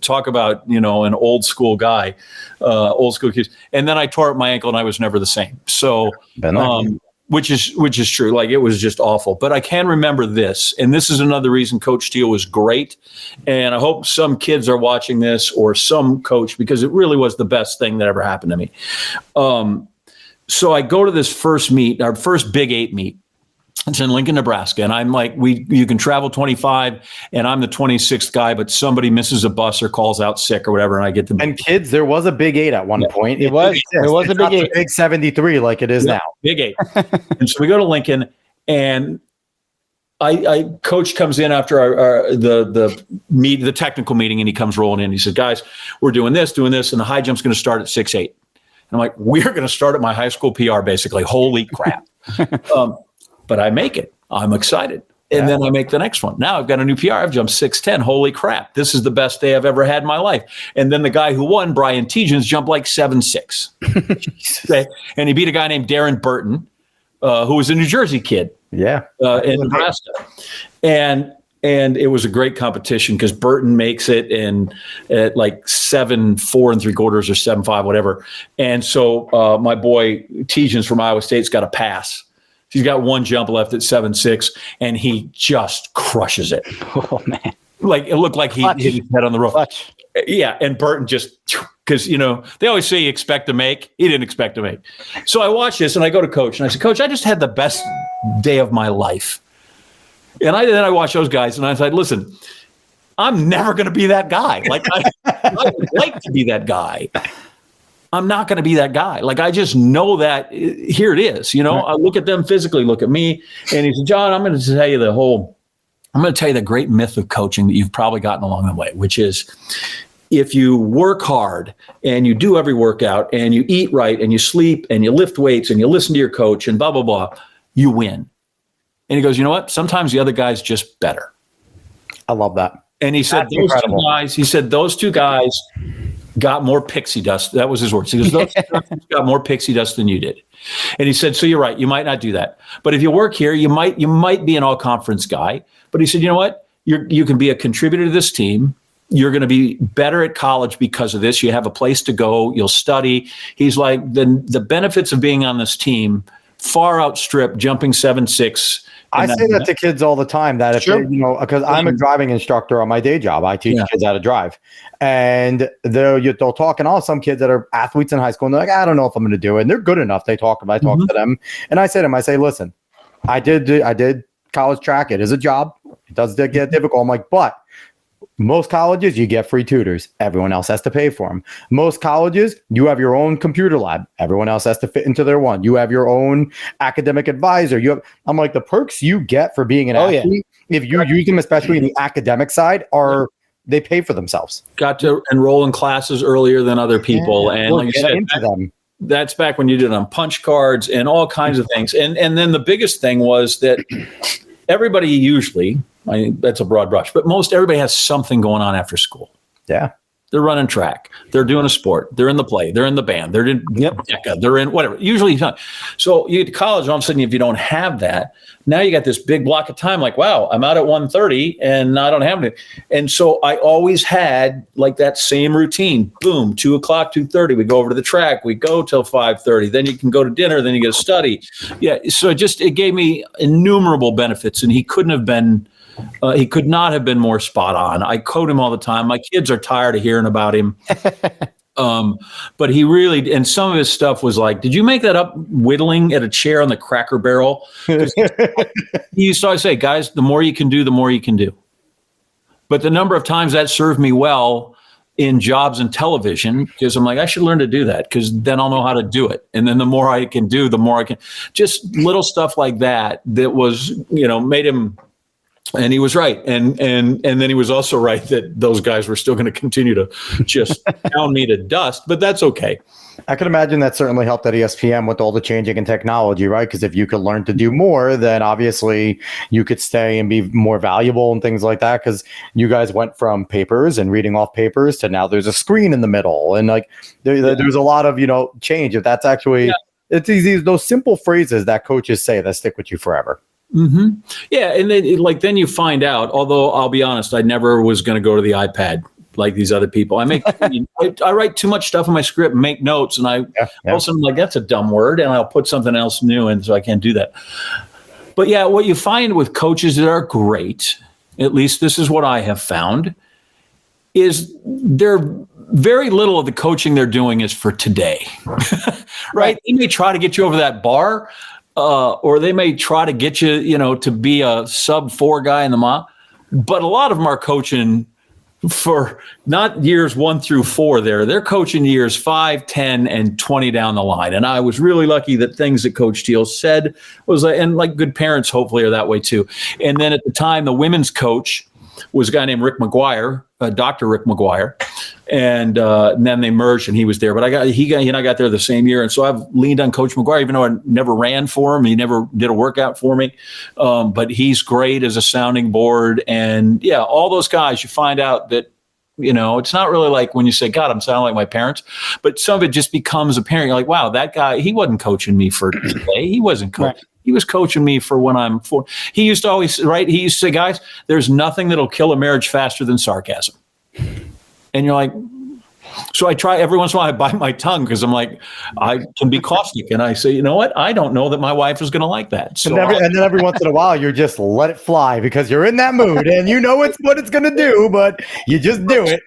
talk about, an old school guy, old school kids. And then I tore up my ankle and I was never the same. So, which is true. Like, it was just awful. But I can remember this, and this is another reason Coach Steele was great. And I hope some kids are watching this, or some coach, because it really was the best thing that ever happened to me. So I go to this first meet, our first Big 8 meet. It's in Lincoln, Nebraska. And I'm like, you can travel 25, and I'm the 26th guy, but somebody misses a bus or calls out sick or whatever, and I get to. And kids, there was a Big 8 at one point. There was a Big 8. Big 73 like it is now. Big 8. And so we go to Lincoln, and Coach comes in after the technical meeting, and he comes rolling in. He says, guys, we're doing this, and the high jump's going to start at 6'8". And I'm like, we're going to start at my high school PR, basically. Holy crap. But I make it. I'm excited. And then I make the next one. Now I've got a new PR. I've jumped 6'10". Holy crap. This is the best day I've ever had in my life. And then the guy who won, Brian Tegens, jumped like 7'6". Okay? And he beat a guy named Darren Burton, who was a New Jersey kid. Yeah. In Nebraska. And it was a great competition because Burton makes it in at like 7'4 3/4 or 7'5", whatever. And so my boy Tegens from Iowa State's got a pass. He's got one jump left at 7'6", and he just crushes it. Oh, man. Like, it looked like he hit his head on the roof. Clutch. Yeah, and Burton just, because, they always say you expect to make. He didn't expect to make. So I watch this, and I go to Coach, and I said, Coach, I just had the best day of my life. And then I watch those guys, and I said, listen, I'm never going to be that guy. Like, I would like to be that guy. I'm not going to be that guy. Like, I just know that here it is. I look at them physically, look at me. And he said, John, I'm going to tell you the great myth of coaching that you've probably gotten along the way, which is if you work hard and you do every workout and you eat right and you sleep and you lift weights and you listen to your coach and blah, blah, blah, you win. And he goes, you know what? Sometimes the other guy's just better. I love that. And he said, those two guys got more pixie dust. That was his words. He goes, those guys got more pixie dust than you did. And he said, so you're right. You might not do that. But if you work here, you might be an all-conference guy. But he said, you know what? You can be a contributor to this team. You're going to be better at college because of this. You have a place to go. You'll study. He's like, the benefits of being on this team far outstrip jumping 7'6". I say that to kids all the time, that if they, because I'm a driving instructor on my day job, I teach kids how to drive, and they'll talk, and some kids that are athletes in high school, and they're like, I don't know if I'm going to do it, and they're good enough. I talk to them, and I say to them, listen, I did college track. It is a job. It does get difficult. I'm like, but most colleges, you get free tutors. Everyone else has to pay for them. Most colleges, you have your own computer lab. Everyone else has to fit into their one. You have your own academic advisor. I'm like, the perks you get for being an athlete, if you use them, especially in the academic side, they pay for themselves. Got to enroll in classes earlier than other people. And like you said, that's back when you did it on punch cards and all kinds of things. And then the biggest thing was that everybody usually, that's a broad brush, but everybody has something going on after school. Yeah. They're running track. They're doing a sport. They're in the play. They're in the band. They're in DECA. They're in whatever. Usually not. So you get to college, all of a sudden, if you don't have that, now you got this big block of time like, wow, I'm out at 1:30 and I don't have it. And so I always had like that same routine. Boom, 2 o'clock, 2:30. We go over to the track. We go till 5:30. Then you can go to dinner. Then you get to study. Yeah. So it gave me innumerable benefits, and he could not have been more spot on. I quote him all the time. My kids are tired of hearing about him. But he really, and some of his stuff was like, did you make that up whittling at a chair on the Cracker Barrel? He used to always say, guys, the more you can do, the more you can do. But the number of times that served me well in jobs and television, because I'm like, I should learn to do that, because then I'll know how to do it. And then the more I can do, the more I can, just little stuff like that was, made him. And he was right. And then he was also right that those guys were still going to continue to just pound me to dust, but that's okay. I can imagine that certainly helped at ESPN with all the changing in technology, right? Because if you could learn to do more, then obviously you could stay and be more valuable and things like that. Because you guys went from papers and reading off papers to now there's a screen in the middle. And like there's a lot of, change. If that's actually, it's easy, those simple phrases that coaches say that stick with you forever. Mm-hmm. Yeah, and then you find out, although I'll be honest, I never was going to go to the iPad like these other people. I write too much stuff in my script and make notes, and all of a sudden I'm like, that's a dumb word, and I'll put something else new in, so I can't do that. But yeah, what you find with coaches that are great, at least this is what I have found, is they're very little of the coaching they're doing is for today, right? They may try to get you over that bar, or they may try to get you, to be a sub-4 guy in the mile. But a lot of them are coaching for not years 1 through 4 they're coaching years 5, 10, and 20 down the line. And I was really lucky that things that Coach Teal said was, and like good parents hopefully are that way too. And then at the time, the women's coach was a guy named Rick McGuire, Dr. Rick McGuire. And then they merged and he was there. But he and I got there the same year. And so I've leaned on Coach McGuire, even though I never ran for him. He never did a workout for me. But he's great as a sounding board. And yeah, all those guys, you find out that, it's not really like when you say, God, I'm sounding like my parents. But some of it just becomes apparent. You're like, wow, that guy, he wasn't coaching me for today. He wasn't coaching. Right. He was coaching me for when I'm 4. He used to always, right? He used to say, guys, there's nothing that'll kill a marriage faster than sarcasm. And you're like, so I try every once in a while, I bite my tongue because I'm like, I can be caustic. And I say, you know what? I don't know that my wife is going to like that. So and then every once in a while, you're just let it fly because you're in that mood and you know it's what it's going to do, but you just do it.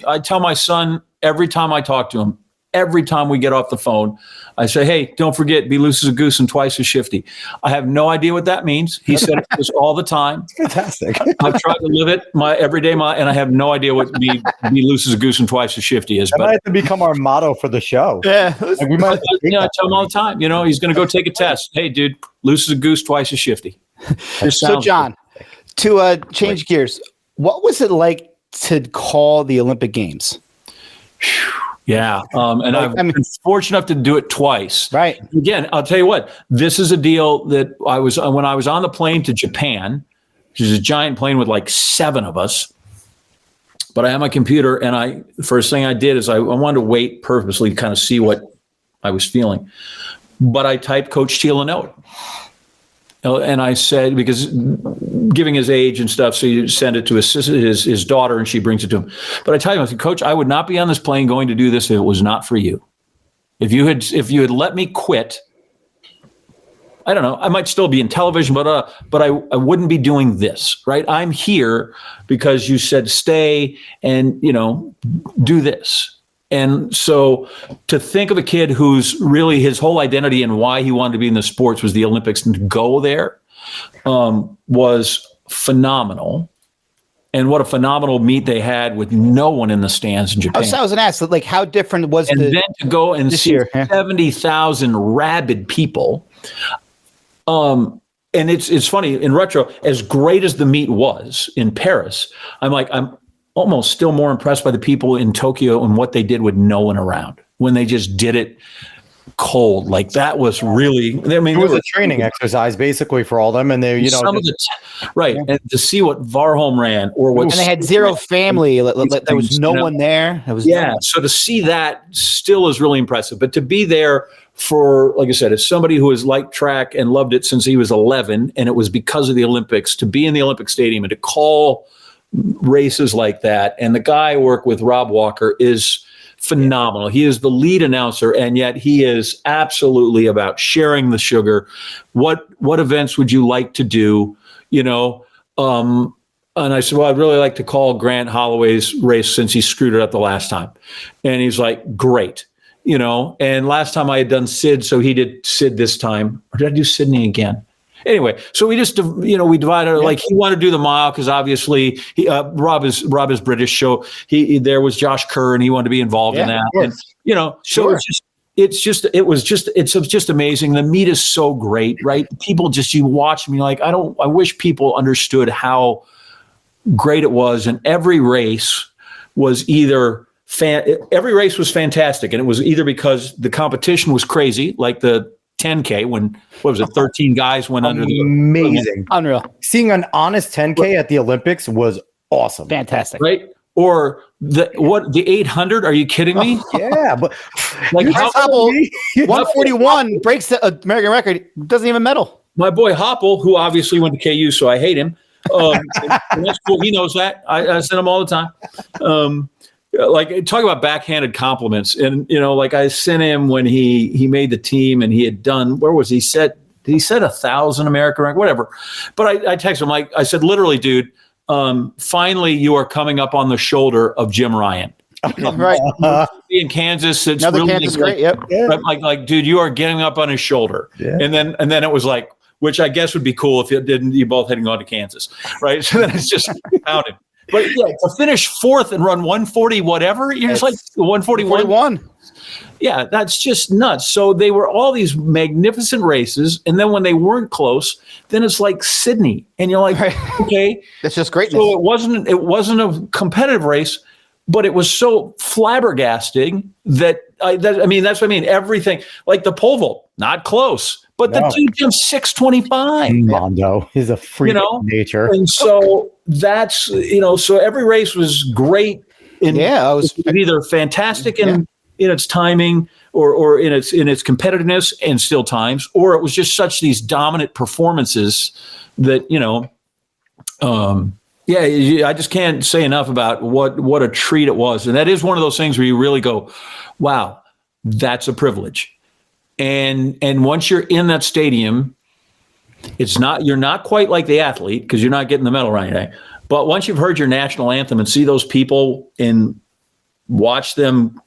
I tell my son every time I talk to him, every time we get off the phone, I say, hey, don't forget, be loose as a goose and twice as shifty. I have no idea what that means. He said it all the time. Fantastic. I've tried to live it every day, and I have no idea what be loose as a goose and twice as shifty is. That might have to become our motto for the show. Yeah. I tell him all the time, he's going to go take a test. Hey, dude, loose as a goose, twice as shifty. So, John, to change gears, what was it like to call the Olympic Games? Yeah. And I've been fortunate enough to do it twice. Right. Again, I'll tell you what, this is a deal that when I was on the plane to Japan, which is a giant plane with like 7 of us, but I had my computer and the first thing I did is I wanted to wait purposely to kind of see what I was feeling. But I typed Coach Teal a note. And I said, because giving his age and stuff, so you send it to his daughter and she brings it to him. But I tell him, I said, Coach, I would not be on this plane going to do this if it was not for you. If you had let me quit, I don't know, I might still be in television, but I wouldn't be doing this, right? I'm here because you said stay and, do this. And so to think of a kid who's really his whole identity and why he wanted to be in the sports was the Olympics and to go there was phenomenal. And what a phenomenal meet they had with no one in the stands in Japan. So I was going to ask, like, how different was then to go and see 70,000 rabid people. And it's funny, in retro, as great as the meet was in Paris, I'm almost still more impressed by the people in Tokyo and what they did with no one around when they just did it cold. Like that was really, it was a training exercise basically for all of them. And they, right. And to see what Varholm ran and they had zero family. There was no one there. So to see that still is really impressive, but to be there for, like I said, as somebody who has liked track and loved it since he was 11, and it was because of the Olympics, to be in the Olympic Stadium and to call races like that. And the guy I work with, Rob Walker, is phenomenal. He is the lead announcer, and yet he is absolutely about sharing the sugar. What events would you like to do? And I said, well, I'd really like to call Grant Holloway's race since he screwed it up the last time. And he's like, great. And last time I had done Sid, so he did Sid this time. Or did I do Sydney again? Anyway, so we just, we divided, like he wanted to do the mile because obviously Rob is British. So there was Josh Kerr and he wanted to be involved in that. And, so it was just amazing. The meet is so great, right? People you watch me like, I wish people understood how great it was. And every race was every race was fantastic. And it was either because the competition was crazy, like the 10K when 13 guys went under the amazing, unreal. Seeing an honest 10K at the Olympics was awesome, fantastic, right? Or the 800? Are you kidding me? Yeah, but like 141 breaks the American record, doesn't even medal. My boy Hoppel, who obviously went to KU, so I hate him. And that's cool. He knows that. I send him all the time. Like, talk about backhanded compliments. And, like I sent him when he made the team and he had done, where was he set? He said 1,000 American rank, whatever. But I texted him, I said, literally, dude, finally you are coming up on the shoulder of Jim Ryan. Right. In Kansas, it's another really Kansas great. Yep. Yeah. Like, dude, you are getting up on his shoulder. Yeah. And then it was like, which I guess would be cool if you both hadn't gone to Kansas, right? So then it's just counted. But yeah, to finish fourth and run 140, whatever, you're just like 141. Yeah, that's just nuts. So they were all these magnificent races, and then when they weren't close, then it's like Sydney, and you're like, okay, that's just great. So it wasn't a competitive race, but it was so flabbergasting that that's what I mean. Everything, like the pole vault, not close, but the dude jumped 625. Mondo is a freak of nature, and so that's so every race was great. It was either fantastic in its timing or in its competitiveness and still times, or it was just such these dominant performances that I just can't say enough about what a treat it was. And that is one of those things where you really go, wow, that's a privilege. And once you're in that stadium, you're not quite like the athlete because you're not getting the medal or anything. But once you've heard your national anthem and see those people and watch them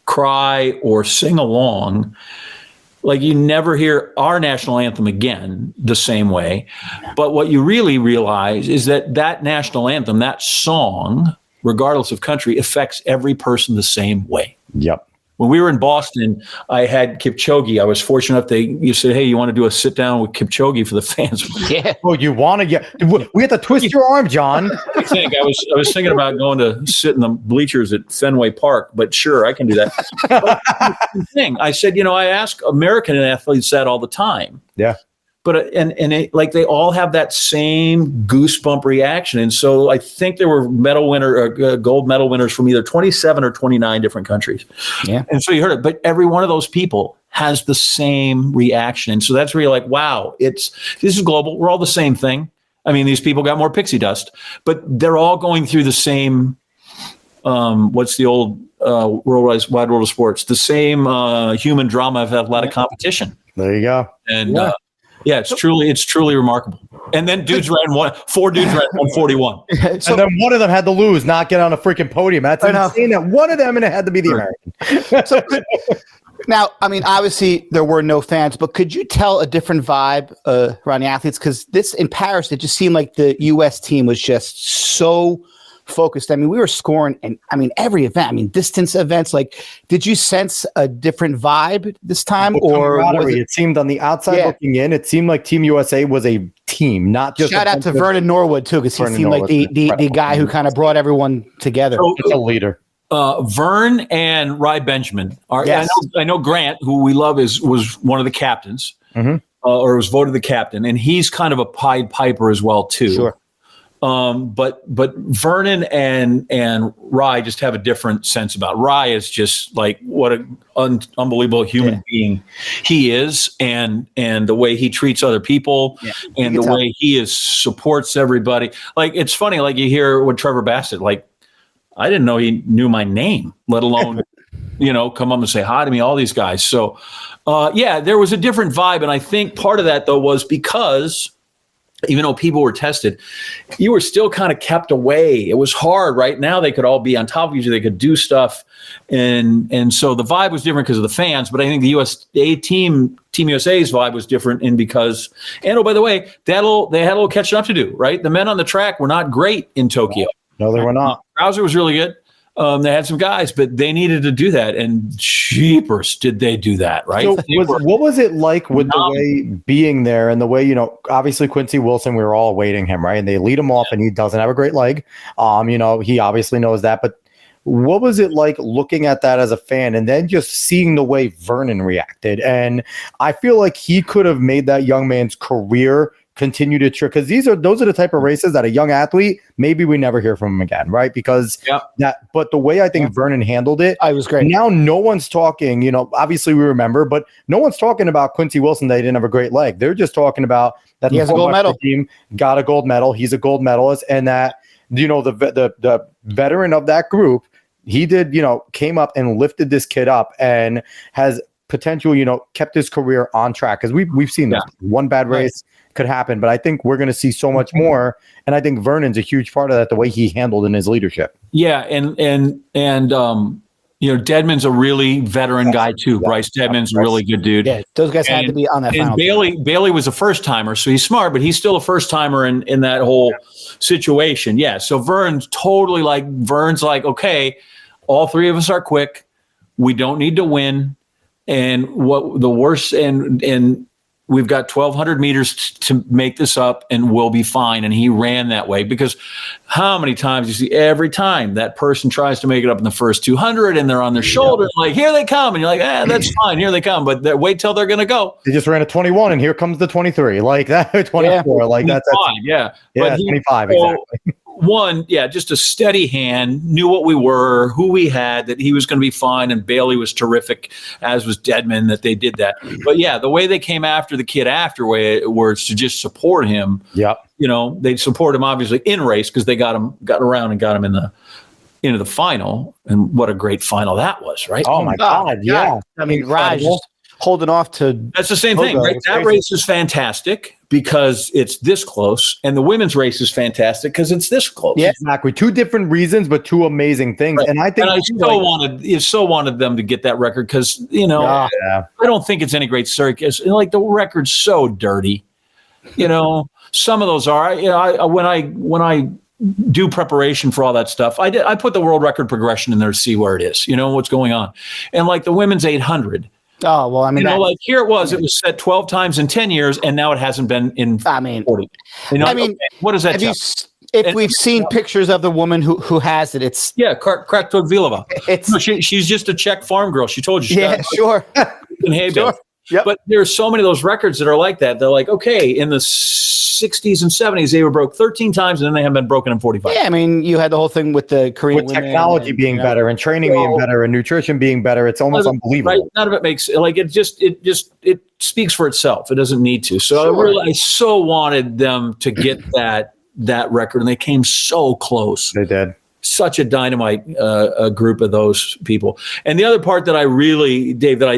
cry or sing along, like you never hear our national anthem again the same way. But what you really realize is that national anthem, that song, regardless of country, affects every person the same way. Yep. When we were in Boston, I had Kipchoge. I was fortunate enough you said, hey, you want to do a sit down with Kipchoge for the fans? Yeah. Oh, you want to get? We have to twist your arm, John. I think I was thinking about going to sit in the bleachers at Fenway Park, but sure, I can do that. But the thing I said, I ask American athletes that all the time. Yeah. But they all have that same goosebump reaction, and so I think there were gold medal winners from either 27 or 29 different countries. Yeah, and so you heard it, but every one of those people has the same reaction, and so that's where you're like, wow, this is global. We're all the same thing. I mean, these people got more pixie dust, but they're all going through the same. What's the old wide world of sports? The same human drama of athletic competition. There you go, and. It's truly remarkable. And then four dudes ran 141. And then one of them had to lose, not get on a freaking podium. That's insane that one of them, and it had to be the American. Now, I mean, obviously there were no fans, but could you tell a different vibe around the athletes? Because in Paris, it just seemed like the U.S. team was just so focused. I mean, we were scoring, and I mean, every event. I mean, distance events. Like, did you sense a different vibe this time, or it seemed on the outside looking in? It seemed like Team USA was a team, not just. Shout out to Vernon Norwood too, because he seemed like the guy who kind of brought everyone together. It's a leader. Vern and Ry Benjamin are. Yes. I know Grant, who we love, was one of the captains, or was voted the captain, and he's kind of a Pied Piper as well too. Sure. But Vernon and Ry just have a different sense about it. Ry is just like what an unbelievable human being he is, and the way he treats other people, and the way he supports everybody. Like, it's funny, like you hear with Trevor Bassett, like, I didn't know he knew my name, let alone come up and say hi to me. All these guys. So there was a different vibe, and I think part of that though was because, even though people were tested, you were still kind of kept away. It was hard. Right now, they could all be on top of each other. They could do stuff. And so the vibe was different because of the fans. But I think the USA Team USA's vibe was different. And oh, by the way, they had a little catching up to do, right? The men on the track were not great in Tokyo. No, they were not. Krauser was really good. They had some guys, but they needed to do that, and jeepers, did they do that, right? So what was it like with the way being there and the way, obviously Quincy Wilson, we were all awaiting him, right? And they lead him off, and he doesn't have a great leg. He obviously knows that, but what was it like looking at that as a fan and then just seeing the way Vernon reacted? And I feel like he could have made that young man's career continue to trick, because those are the type of races that a young athlete, maybe we never hear from him again, right? Because but the way I think Vernon handled it, I was great. Now no one's talking, obviously we remember, but no one's talking about Quincy Wilson that he didn't have a great leg. They're just talking about that he has a gold medal. Team got a gold medal. He's a gold medalist, and that the veteran of that group, he did, came up and lifted this kid up and has potential, kept his career on track, because we've seen that one bad race could happen, but I think we're going to see so much more, and I think Vernon's a huge part of that, the way he handled in his leadership. Yeah, and Dedmon's a really veteran guy too. Bryce Dedmon's a really good dude. Yeah, those guys had to be on that. And Bailey was a first timer, so he's smart, but he's still a first timer in that whole situation. Yeah, so Vern's like, okay, all three of us are quick. We don't need to win. And what the worst, and we've got 1,200 meters to make this up, and we'll be fine. And he ran that way, because how many times you see every time that person tries to make it up in the first 200 and they're on their shoulder, like, here they come. And you're like, that's fine. Here they come. But wait till they're going to go. They just ran a 21 and here comes the 23, like that, 24, like that's yeah. But 25. Exactly. One, just a steady hand, knew what we were, who we had, that he was going to be fine. And Bailey was terrific, as was Dedmon, that they did that. But the way they came after the kid afterwards to just support him. Yep. They support him obviously in race, because they got around and got him into the final. And what a great final that was, right? Oh my God. Yeah. I mean, Raj holding off to. That's the same thing, right? That race is fantastic because it's this close, and the women's race is fantastic because it's this close. Yeah, exactly. Two different reasons, but two amazing things. Right. And I think so wanted them to get that record, because I don't think it's any great circus. Like, the record's so dirty. Some of those are. When I do preparation for all that stuff, I put the world record progression in there to see where it is. What's going on, and like the women's 800. Oh, well, I mean, here it was set 12 times in 10 years, and now it hasn't been in 40. What does that tell? If we've seen pictures of the woman who has it, it's Kraktovilova. She's just a Czech farm girl. She told you. Sure. Sure. Yep. But there's so many of those records that are like that. They're like, okay, in the 60s and 70s, they were broke 13 times, and then they haven't been broken in 45. Yeah, I mean, you had the whole thing with the Korean women, technology being better and training being better and nutrition being better. It's almost unbelievable. Right? None of it makes it speaks for itself. It doesn't need to. So I so wanted them to get that record, and they came so close. They did. Such a dynamite group of those people. And the other part that I really, Dave, that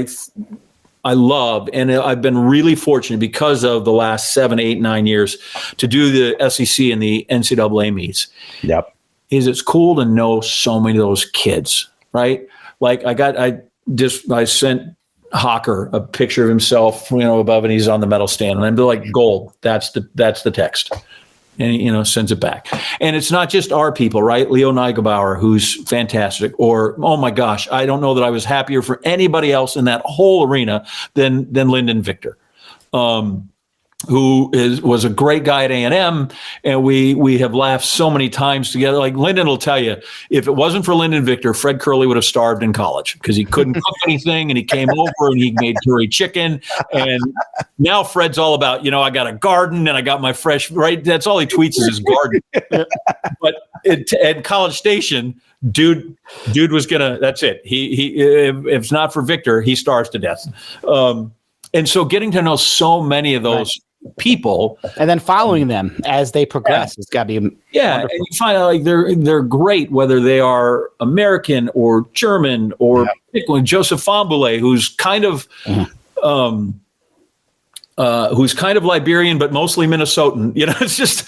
I love, and I've been really fortunate because of the last 7, 8, 9 years to do the SEC and the NCAA meets. Yep. Is it's cool to know so many of those kids, right? Like I sent Hawker a picture of himself, above, and he's on the medal stand, and I'm like, gold. That's the text. And he, sends it back. And it's not just our people, right? Leo Neugebauer, who's fantastic. Or, oh my gosh, I don't know that I was happier for anybody else in that whole arena than Lyndon Victor, who was a great guy at A&M. And we have laughed so many times together. Like, Lyndon will tell you, if it wasn't for Lyndon Victor, Fred Curley would have starved in college, because he couldn't cook anything, and he came over and he made curry chicken. And now Fred's all about, I got a garden and I got my fresh, right? That's all he tweets is his garden. But at College Station, dude was that's it. He if it's not for Victor, he starves to death. And so getting to know so many of those people, and then following them as they progress, it's got to be wonderful. And you find out, like, they're great, whether they are American or German or Joseph Fambule, who's kind of Liberian but mostly Minnesotan. It's just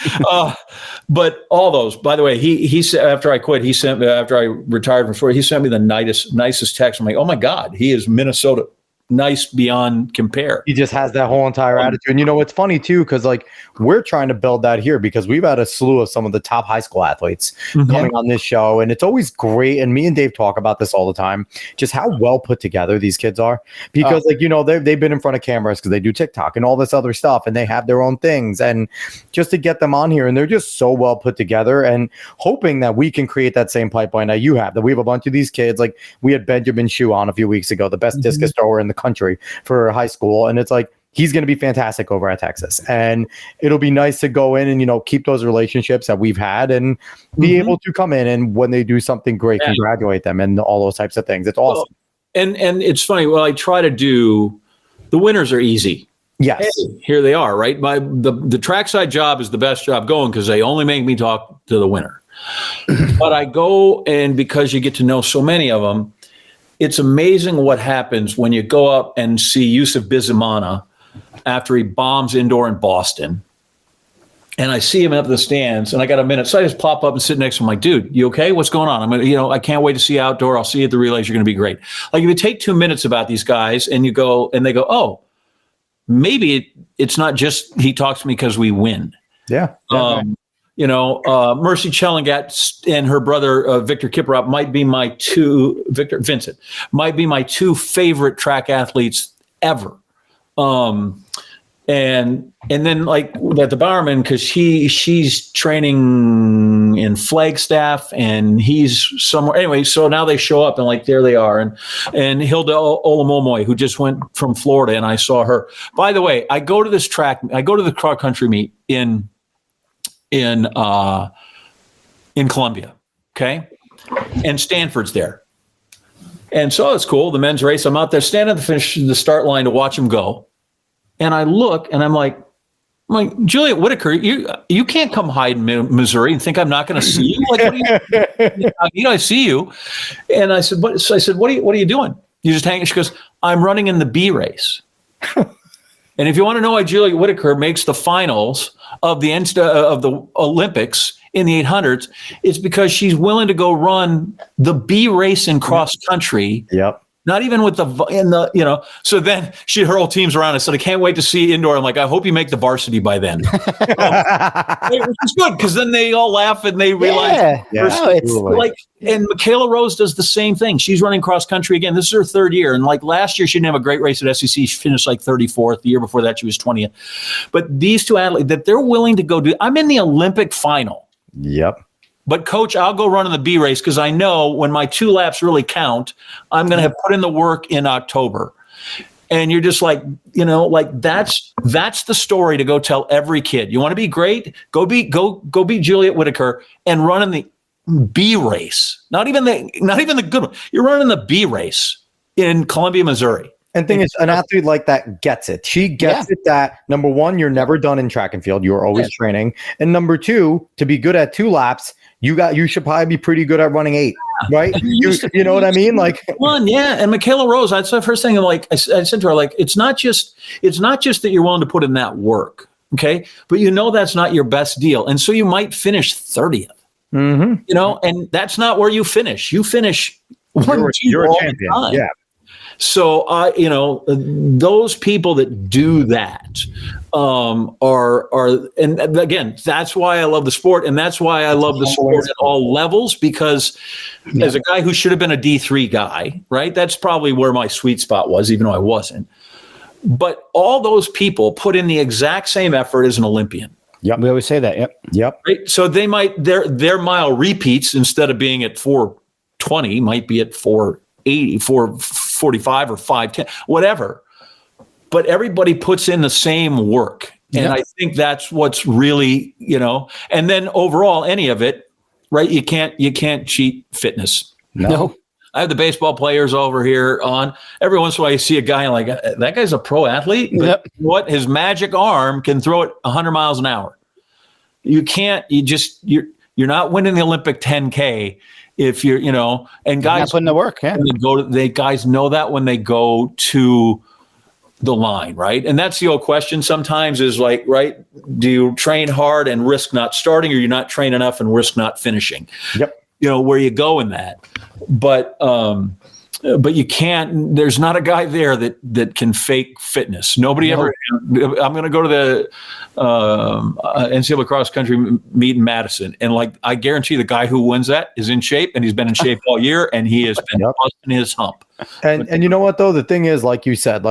but all those. By the way, he said, after I quit, after I retired from sport, he sent me the nicest text. I'm like, oh my God, he is Minnesota. Nice beyond compare. He just has that whole entire attitude. And it's funny too, because like, we're trying to build that here, because we've had a slew of some of the top high school athletes coming on this show, and it's always great. And me and Dave talk about this all the time, just how well put together these kids are, because they've been in front of cameras because they do TikTok and all this other stuff, and they have their own things, and just to get them on here, and they're just so well put together, and hoping that we can create that same pipeline that you have, that we have a bunch of these kids. Like, we had Benjamin Shu on a few weeks ago, the best discus thrower in the country for high school, and it's like, he's going to be fantastic over at Texas. And it'll be nice to go in and, keep those relationships that we've had and be able to come in and when they do something great, congratulate them and all those types of things. It's awesome. And it's funny. Well, I try to do, the winners are easy. Yes. Hey, here they are, right? The trackside job is the best job going because they only make me talk to the winner. But I go, and because you get to know so many of them, it's amazing what happens when you go up and see Yusuf Bizimana after he bombs indoor in Boston. And I see him up in the stands, and I got a minute. So I just pop up and sit next to him like, dude, you okay? What's going on? I'm gonna, I can't wait to see you outdoor. I'll see you at the relays. You're going to be great. Like if you take 2 minutes about these guys and you go, and they go, oh, maybe it's not just he talks to me because we win. Yeah. Mercy Chelangat and her brother, Victor Kiprop, might be my two favorite track athletes ever. And then like at the Bowerman, because she's training in Flagstaff and he's somewhere anyway. So now they show up and like there they are, and Hilda Olamomoy, who just went from Florida, and I saw her. By the way, I go to the cross country meet in Columbia, okay, and Stanford's there, and so it's cool. The men's race, I'm out there standing at the start line to watch them go. And I look, and I'm like, Juliet Whitaker, you can't come hide in Missouri and think I'm not going to see you. Like, what I see you. And I said, what? So I said, what are you doing? You just hanging? She goes, I'm running in the B race. And if you want to know why Juliet Whitaker makes the finals of the Olympics in the 800s, it's because she's willing to go run the B race in cross country. Yep. Not even with so then her whole team's around. I said, I can't wait to see indoor. I'm like, I hope you make the varsity by then. Which is good because then they all laugh and they realize. It's like, and Michaela Rose does the same thing. She's running cross country again. This is her third year. And like last year, she didn't have a great race at SEC. She finished like 34th. The year before that, she was 20th. But these two athletes that they're willing to go do, I'm in the Olympic final. Yep. But coach, I'll go run in the B race because I know when my 2 laps really count, I'm going to have put in the work in October. And you're just like, that's the story to go tell every kid. You want to be great? Go be Juliet Whitaker and run in the B race. Not even the good one. You're running the B race in Columbia, Missouri. And thing is, an athlete like that gets it. She gets it that, number one, you're never done in track and field. You're always training. And number two, to be good at 2 laps, you should probably be pretty good at running 8, right? You know what I mean? Like one, yeah. And Michaela Rose, that's the first thing. I said to her, like, it's not just that you're willing to put in that work, okay? But that's not your best deal, and so you might finish 30th. And that's not where you finich. You finish you're a champion. Yeah. So, those people that do that are, and again, that's why I love the sport, and that's why I love the sport at all levels. Because as a guy who should have been a D3 guy, right? That's probably where my sweet spot was, even though I wasn't. But all those people put in the exact same effort as an Olympian. Yep, we always say that. Yep. Right? So they might their mile repeats instead of being at 4:20 might be at 4:80, 4:45 or 5:10, whatever. But everybody puts in the same work. And I think that's what's really, and then overall, any of it, right? You can't cheat fitness. No. I have the baseball players over here on. Every once in a while you see a guy like, that guy's a pro athlete. But what? His magic arm can throw it 100 miles an hour. You're not winning the Olympic 10K if you're, and guys not putting the work. Yeah. Guys know that when they go to the line, right? And that's the old question sometimes is like, right, do you train hard and risk not starting, or you not train enough and risk not finishing? Yep. Where you go in that. But you can't, there's not a guy there that can fake fitness. Nobody ever. I'm going to go to the NCAA cross country meet in Madison. And I guarantee the guy who wins that is in shape, and he's been in shape all year, and he has been busting his hump. And you know what though? The thing is, like you said,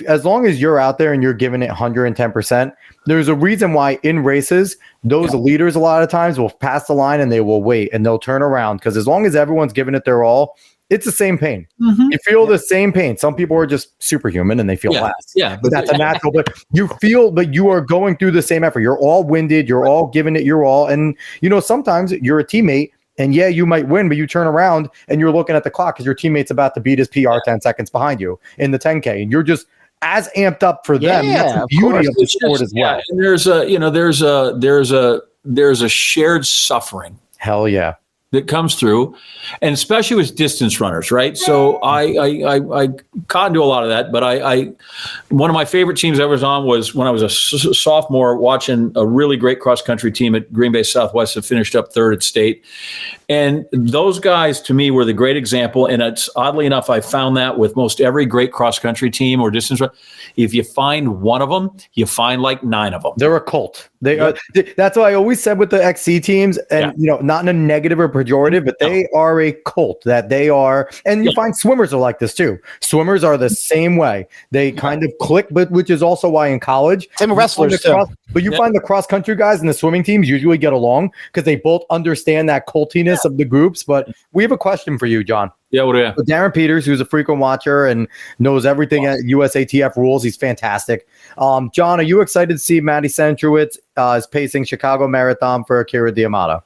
as long as you're out there and you're giving it 110%, there's a reason why in races, those leaders a lot of times will pass the line and they will wait and they'll turn around, because as long as everyone's giving it their all, It's the same pain. Mm-hmm. You feel the same pain. Some people are just superhuman and they feel less. Yeah, but that's a natural. But you are going through the same effort. You're all winded. You're all giving it your all. And sometimes you're a teammate. And you might win, but you turn around and you're looking at the clock because your teammate's about to beat his PR 10 seconds behind you in the 10K, and you're just as amped up for them. That's the beauty of the sport as well. And there's a shared suffering. Hell yeah. That comes through, and especially with distance runners, right? So I caught into a lot of that, but one of my favorite teams I was on was when I was a sophomore, watching a really great cross country team at Green Bay Southwest that finished up third at state, and those guys to me were the great example. And it's oddly enough, I found that with most every great cross country team or distance run, if you find one of them, you find like 9 of them. They're a cult. They are. That's why I always said with the XC teams, and not in a negative or pejorative, but they are a cult. That they are, and you find swimmers are like this too. Swimmers are the same way. They kind of click, but which is also why in college, same wrestlers too. But you find the cross country guys and the swimming teams usually get along because they both understand that cultiness of the groups. But we have a question for you, John. Yeah, what do you have? Darren Peters, who's a frequent watcher and knows everything at USATF rules. He's fantastic. John, are you excited to see Maddie Centrowitz is pacing Chicago Marathon for Akira D'Amato?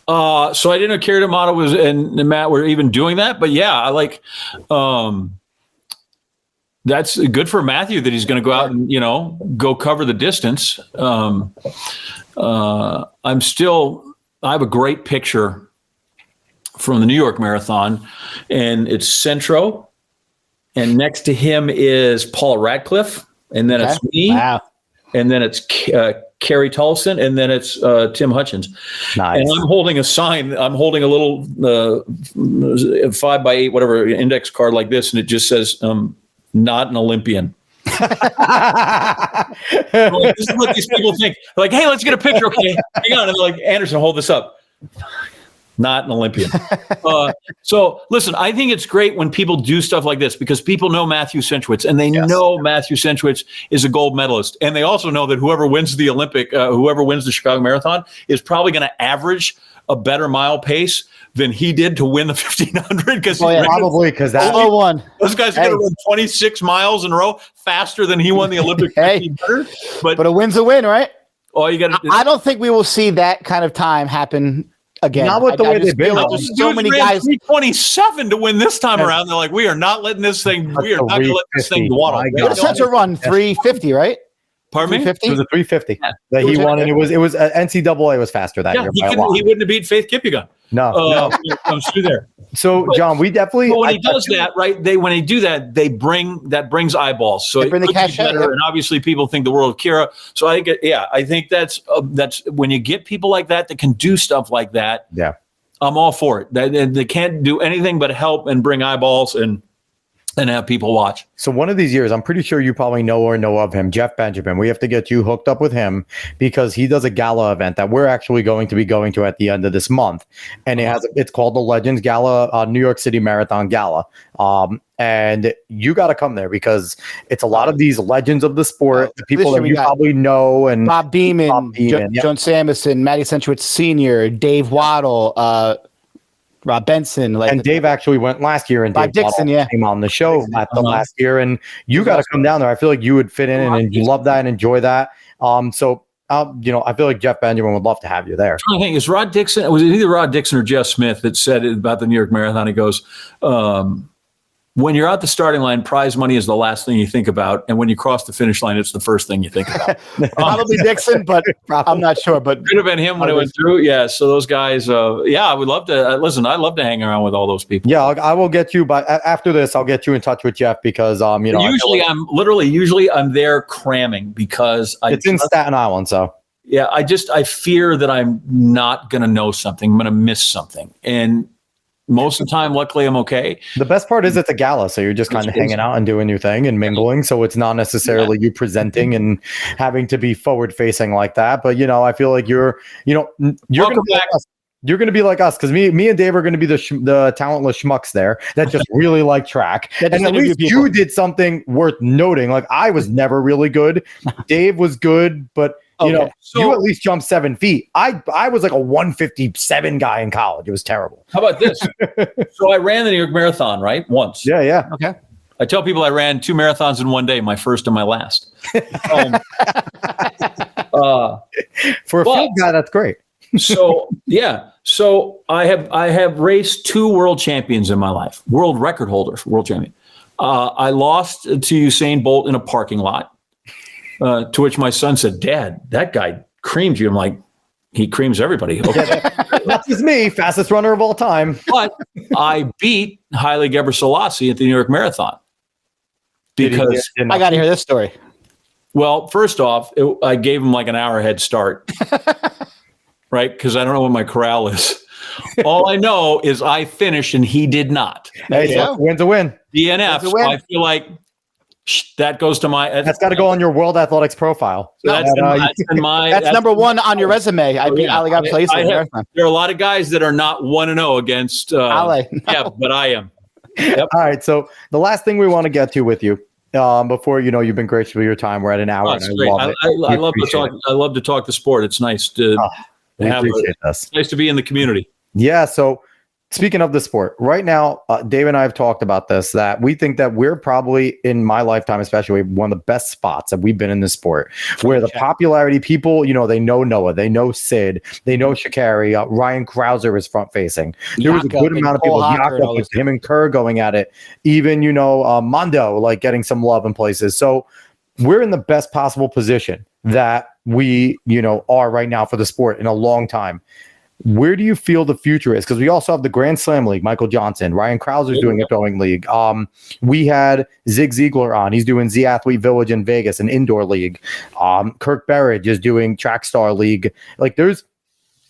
So I didn't know Akira D'Amato was and Matt were even doing that, but yeah, I like. That's good for Matthew that he's going to go out and go cover the distance. I have a great picture from the New York Marathon, and it's Centro, and next to him is Paula Radcliffe, and then it's me, and then it's Carrie Tolson, and then it's Tim Hutchins. Nice. And I'm holding a sign. I'm holding a little 5x8 whatever index card like this, and it just says "Not an Olympian." This is what these people think. They're like, hey, let's get a picture. Okay, hang on. And they're like, Anderson, hold this up. Not an Olympian. So listen, I think it's great when people do stuff like this because people know Matthew Centrowitz and they know Matthew Centrowitz is a gold medalist. And they also know that whoever wins the whoever wins the Chicago Marathon is probably going to average a better mile pace than he did to win the 1500 because probably because that's one. Those guys are going to run 26 miles in a row faster than he won the Olympic 1500. But a win's a win, right? Oh, you got. I don't think we will see that kind of time happen again. Not with the way they've been. So many guys 3:27 to win this time around. They're like, we are not letting this thing. We are not going to let this thing dawdle. What a Central run 350, right? Pardon me? It was a 350 that he won, and it was NCAA was faster that year. He wouldn't have beat Faith Kipyegon. No. Comes through there. So, John, we definitely. But when he does that, right? When they do that, that brings eyeballs. So they bring the cash out, and obviously people think the world of Kira. So I think, I think that's when you get people like that can do stuff like that. Yeah, I'm all for it. They can't do anything but help and bring eyeballs and have people watch. So one of these years, I'm pretty sure you probably know of him, Jeff Benjamin. We have to get you hooked up with him because he does a gala event that we're actually going to be going to at the end of this month. And it's called the Legends Gala, New York City Marathon Gala. And you got to come there because it's a lot of these legends of the sport, the people that you probably know. And Bob Beeman, Joan Samison, Maddie Centrowitz Sr., Dave Waddle, Rob Benson, and Dave actually went last year, and Bob Dave Dixon, came on the show last year, and you got to come down there. I feel like you would fit in and you love that and enjoy that. I feel like Jeff Benjamin would love to have you there. I think is Rod Dixon. Was it either Rod Dixon or Jeff Smith that said it about the New York Marathon? He goes, when you're at the starting line, prize money is the last thing you think about. And when you cross the finish line, it's the first thing you think about. Probably Dixon, but I'm not sure. But could have been him when it went through. Yeah. So those guys, I would love to listen. I'd love to hang around with all those people. Yeah, I will get you. But after this, I'll get you in touch with Jeff because, usually I'm there cramming because it's in Staten Island. So yeah, I fear that I'm not going to know something. I'm going to miss something. And most of the time, luckily, I'm okay. The best part is it's a gala, so you're just kind of hanging out and doing your thing and mingling. So it's not necessarily you presenting and having to be forward facing like that. But I feel like you're going to be like us. You're going to be like us because me and Dave are going to be the talentless schmucks there that just really like track. And at least you did something worth noting. Like I was never really good. Dave was good, but You know, So- you at least jumped 7 feet. I was like a 157 guy in college. It was terrible. How about this? So I ran the New York Marathon, right? Once. Yeah. Okay. I tell people I ran 2 marathons in one day, my first and my last. For a field guy, that's great. So I have raced 2 world champions in my life, world record holders, world champion. I lost to Usain Bolt in a parking lot, to which my son said, "Dad, that guy creamed you." I'm like, he creams everybody. Okay. That's just me, fastest runner of all time. But I beat Haile Gebrselassie at the New York Marathon because I got to hear this story. well, first off, I gave him like an hour head start, right? Because I don't know what my corral is. All I know is I finished and he did not. Hey, so win's a win. DNF. So I feel like that goes to my. That's got to go on your World Athletics profile. That's number 1 on your resume. I beat Ali Gebrselassie. There are a lot of guys that are not 1-0 against Ali. Yeah, but I am. Yep. All right. So the last thing we want to get to with you, before you've been gracious with your time. We're at an hour. That's great. I love to talk. I love to talk the sport. It's nice to appreciate this. It's nice to be in the community. Yeah. So speaking of the sport, right now, Dave and I have talked about this, that we think that we're probably, in my lifetime especially, one of the best spots that we've been in the sport, where the popularity, people, they know Noah, they know Sid, they know Sha'Carri, Ryan Krauser is front facing. There was a good amount of people, Jakob, with him and Kerr going at it, even, Mondo, like getting some love in places. So we're in the best possible position that we, are right now for the sport in a long time. Where do you feel the future is? Because we also have the Grand Slam League, Michael Johnson, Ryan Krauser's doing a throwing league. We had Zig Ziegler on. He's doing Z Athlete Village in Vegas, an indoor league. Kirk Berridge is doing Track Star League. Like, there's a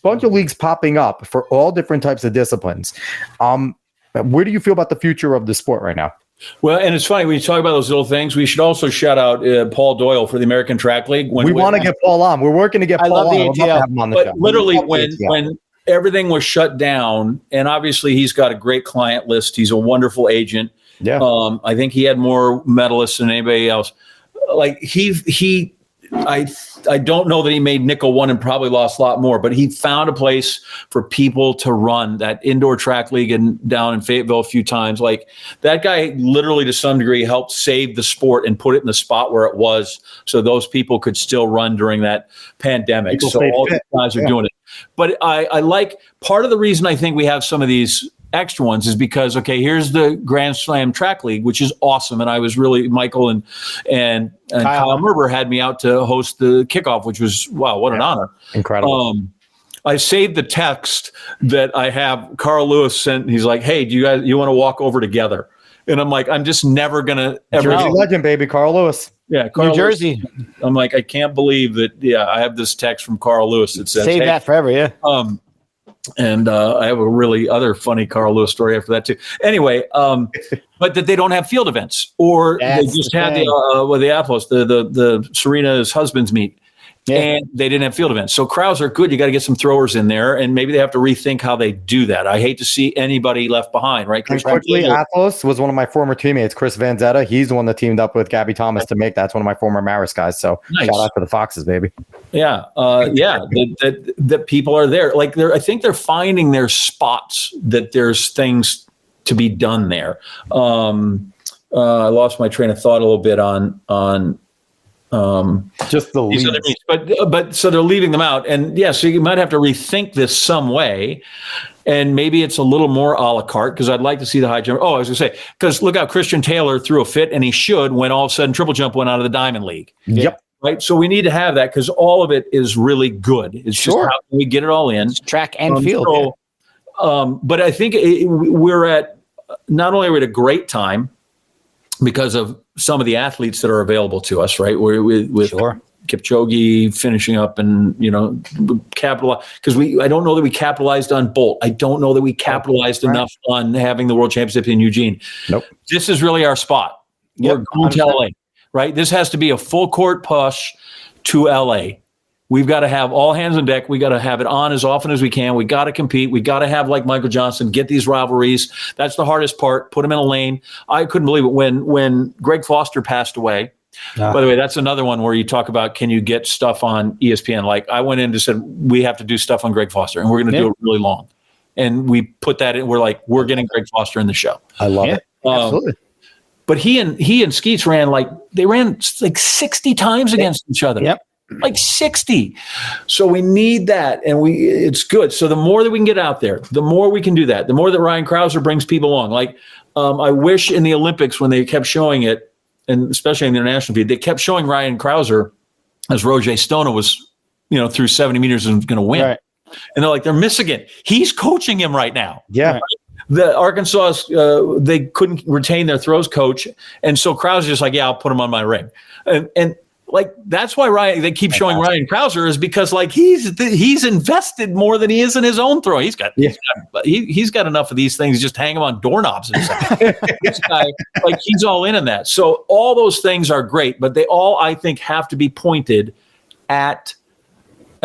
bunch of leagues popping up for all different types of disciplines. Where do you feel about the future of the sport right now? Well, and it's funny, when you talk about those little things, we should also shout out Paul Doyle for the American Track League. We want to get Paul on. We're working to get Paul on. We'd love to have him on the show. Literally, when everything was shut down, and obviously he's got a great client list. He's a wonderful agent. Yeah. I think he had more medalists than anybody else. Like I don't know that he made nickel one and probably lost a lot more, but he found a place for people to run that indoor track league down in Fayetteville a few times. Like, that guy literally, to some degree, helped save the sport and put it in the spot where it was, so those people could still run during that pandemic. So all these guys are doing it. But I like, part of the reason I think we have some of these extra ones is because, okay, here's the Grand Slam Track League, which is awesome. And I was really, Michael and Kyle Merber had me out to host the kickoff, which was, wow, what an honor. Incredible. I saved the text that I have Carl Lewis sent. He's like, hey, you want to walk over together? And I'm like, I'm just never going to ever. Jersey legend, baby, Carl Lewis. Yeah, Carl New Jersey. Lewis. I'm like, I can't believe that. Yeah, I have this text from Carl Lewis that says, save that forever. Yeah. And I have a really other funny Carl Lewis story after that too. Anyway, but that they don't have field events, or they just had the Atlas, the Serena's husband's meet, and they didn't have field events. So Krauser, good, you got to get some throwers in there, and maybe they have to rethink how they do that. I hate to see anybody left behind, right? And quickly, Atlas was one of my former teammates, Chris Vanzetta. He's the one that teamed up with Gabby Thomas to make that. It's one of my former Maris guys. So shout out to the Foxes, baby. Yeah, that people are there. Like, I think they're finding their spots, that there's things to be done there. I lost my train of thought a little bit on just the these other meets, but so they're leaving them out, and so you might have to rethink this some way, and maybe it's a little more a la carte, because I'd like to see the high jump. I was gonna say, because look how Christian Taylor threw a fit, and he should, when all of a sudden triple jump went out of the Diamond League. Yep. Right. So we need to have that, because all of it is really good. It's just how can we get it all in, track and field. But I think not only are we at a great time because of some of the athletes that are available to us, right? We're with Kipchoge finishing up, and capitalize, because I don't know that we capitalized on Bolt. I don't know that we capitalized enough on having the World Championship in Eugene. Nope. This is really our spot. We're going to LA, right? This has to be a full court push to LA. We've got to have all hands on deck. We got to have it on as often as we can. We got to compete. We got to have, like Michael Johnson, get these rivalries. That's the hardest part. Put them in a lane. I couldn't believe it when Greg Foster passed away. By the way, that's another one where you talk about, can you get stuff on ESPN? Like I went in and said, we have to do stuff on Greg Foster and we're going to do it really long. And we put that in. We're like, we're getting Greg Foster in the show. I love it. Absolutely. But he and Skeets ran like 60 times against each other. Yep. Like 60. So we need that. And it's good. So the more that we can get out there, the more we can do that. The more that Ryan Krauser brings people along. Like I wish in the Olympics when they kept showing it, and especially in the international feed, they kept showing Ryan Krauser as Roger Stona was, through 70 meters and going to win. Right. And they're like, they're missing it. He's coaching him right now. Yeah. Right. The Arkansas, they couldn't retain their throws coach. And so Krauser's just like, yeah, I'll put him on my ring. And like, that's why they keep showing Ryan Krauser is because like he's invested more than he is in his own throw. He's got enough of these things, just hang them on doorknobs and stuff. This guy, like he's all in that. So all those things are great, but they all, I think, have to be pointed at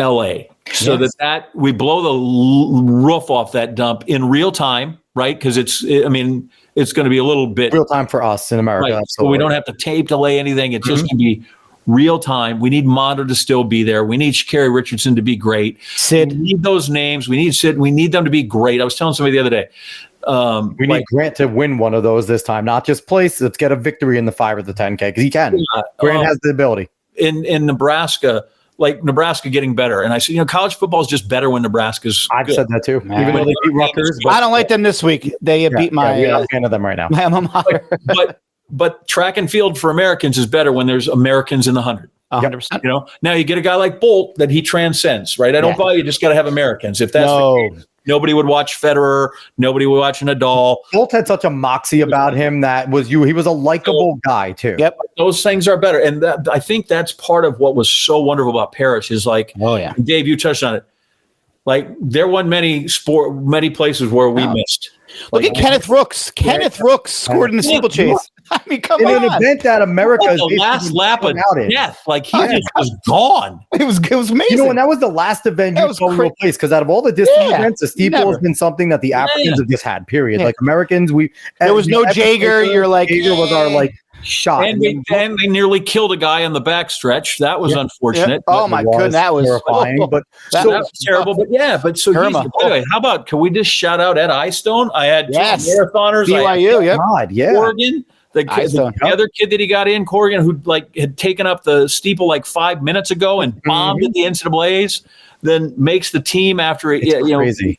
LA so that we blow the roof off that dump in real time, right? Because it's going to be a little bit real time for us in America. Right. So we don't have to tape delay anything. It's just going to be real time. We need Mondo to still be there. We need Sha'Carri Richardson to be great. Sid. We need those names. We need Sid. We need them to be great. I was telling somebody the other day. We need Grant to win one of those this time, not just place. Let's get a victory in the 5 or the 10K because he can. Grant has the ability. In Nebraska, like Nebraska getting better. And I said, college football is just better when Nebraska's I've good. said that too. Man. Even though they beat Rutgers. I don't like them this week. They beat my we're not a fan of them right now. my alma mater. But track and field for Americans is better when there's Americans in the 100. 100%. Now you get a guy like Bolt that he transcends, right? I don't buy you just got to have Americans. If that's the case, nobody would watch Federer. Nobody would watch Nadal. Bolt had such a moxie about him that he was a likable guy too. Yep. Those things are better. And I think that's part of what was so wonderful about Parrish is like, Dave, you touched on it. Like there weren't many places where we missed. Look at Kenneth Rooks. Kenneth Rooks scored in the steeplechase. I mean, come on. In an event that America is the last lap of death, like he just was gone. It was amazing. And that was the last event you saw real place because out of all the distance events, the steeple has been something that the Africans have just had. Period. Like Americans, there was no Jaeger. You're like Jaeger was our shot. And they nearly killed a guy on the backstretch. That was unfortunate. Oh my goodness, that was horrifying. But that was terrible. But anyway, how about can we just shout out Ed Eyestone? I had two marathoners. BYU, Oregon. The other kid that he got in, Corrigan, who had taken up the steeple 5 minutes ago and bombed at the NCAAs, then makes the team after it.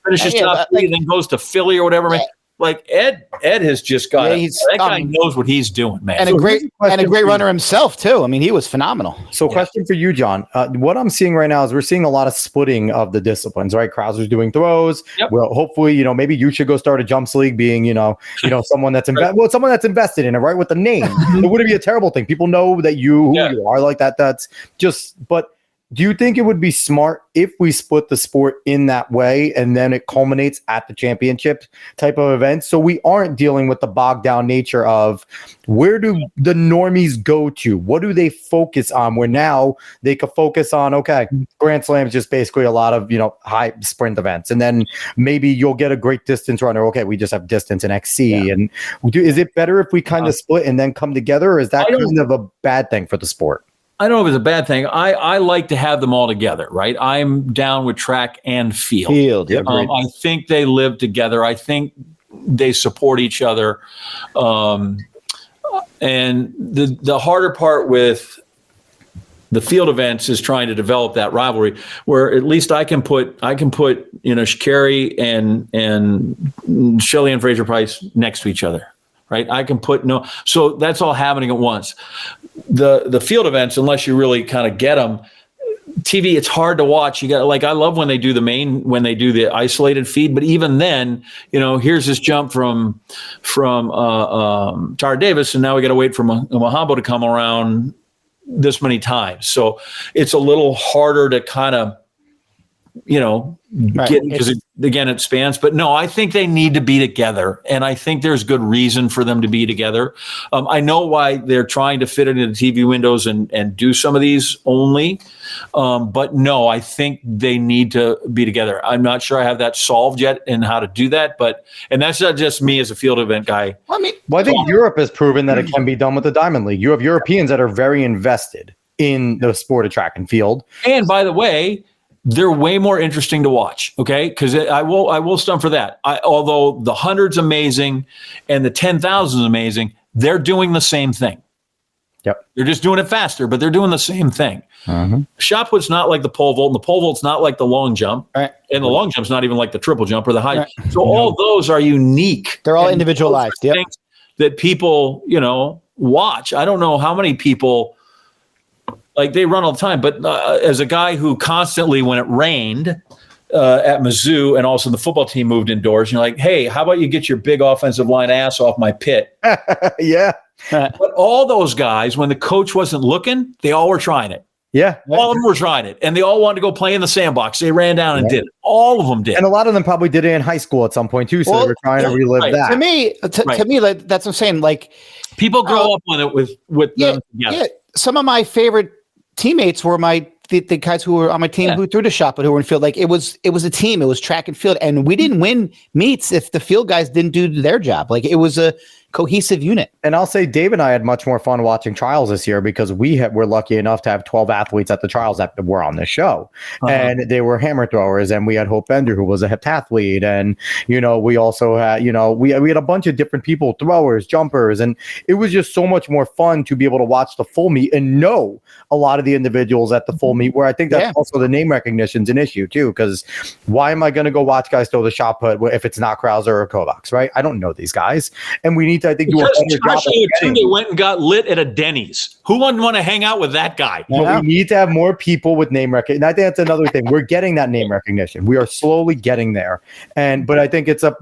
Finishes top 3, then goes to Philly or whatever. Like Ed has just got that guy knows what he's doing, man. And a great runner himself too. I mean, he was phenomenal. So question for you, John. What I'm seeing right now is we're seeing a lot of splitting of the disciplines, right? Krauser's doing throws. Yep. Well, hopefully, maybe you should go start a jumps league being, someone that's someone that's invested in it, right? With the name. It wouldn't be a terrible thing. People know that who you are like that. That's just, but do you think it would be smart if we split the sport in that way and then it culminates at the championship type of event? So we aren't dealing with the bogged down nature of where do the normies go to? What do they focus on? Where now they could focus on, Grand Slam is just basically a lot of, high sprint events. And then maybe you'll get a great distance runner. Okay, we just have distance and XC. Yeah. And is it better if we kind of split and then come together? Or is that kind of a bad thing for the sport? I don't know if it's a bad thing. I like to have them all together, right? I'm down with track and field. I think they live together. I think they support each other. And the harder part with the field events is trying to develop that rivalry where at least I can put Sha'Carri and Shelly-Ann Fraser-Price next to each other. Right. I can so that's all happening at once. The field events, unless you really kind of get them, TV, it's hard to watch. You got I love when they do the isolated feed, but even then, here's this jump from Tara Davis, and now we got to wait for Mahambo to come around this many times. So it's a little harder to kind of get, because again, it spans. But no, I think they need to be together. And I think there's good reason for them to be together. I know why they're trying to fit it into TV windows and do some of these only. But no, I think they need to be together. I'm not sure I have that solved yet and how to do that. And that's not just me as a field event guy. I think Europe has proven that it can be done with the Diamond League. You have Europeans that are very invested in the sport of track and field. And by the way, they're way more interesting to watch. Okay. Cause I will stump for that. Although the 100's amazing and the 10,000 is amazing, they're doing the same thing. Yep. They're just doing it faster, but they're doing the same thing. Shot put's not like the pole vault, and the pole vault's not like the long jump. Right. And the long jump's not even like the triple jump or the high. Right. So all those are unique. They're all individualized. Yep. Things that people, watch. I don't know how many people, like, they run all the time, but as a guy who constantly, when it rained at Mizzou and also the football team moved indoors, you're like, hey, how about you get your big offensive line ass off my pit? Yeah. But all those guys, when the coach wasn't looking, they all were trying it. Yeah. All of them were trying it. And they all wanted to go play in the sandbox. They ran down and did it. All of them did. And a lot of them probably did it in high school at some point too. So they were trying to relive that. To me, like, that's what I'm saying. Like, people grow up on it with them together. Yeah. Some of my favorite teammates were the guys who were on my team who threw the shot, but who were in field. Like, it was a team. It was track and field. And we didn't win meets if the field guys didn't do their job. Like, it was a cohesive unit. And I'll say Dave and I had much more fun watching trials this year because we're lucky enough to have 12 athletes at the trials that were on the show. And they were hammer throwers, and we had Hope Bender, who was a heptathlete. And, we also had, we had a bunch of different people, throwers, jumpers, and it was just so much more fun to be able to watch the full meet and know a lot of the individuals at the full meet, where I think that's also the name recognition's an issue too, because why am I going to go watch guys throw the shot put if it's not Krauser or Kovacs, right? I don't know these guys. And we need to, I think, do a better job. They went and got lit at a Denny's. Who wouldn't want to hang out with that guy? But we need to have more people with name recognition. I think that's another thing. We're getting that name recognition. We are slowly getting there. But I think it's up,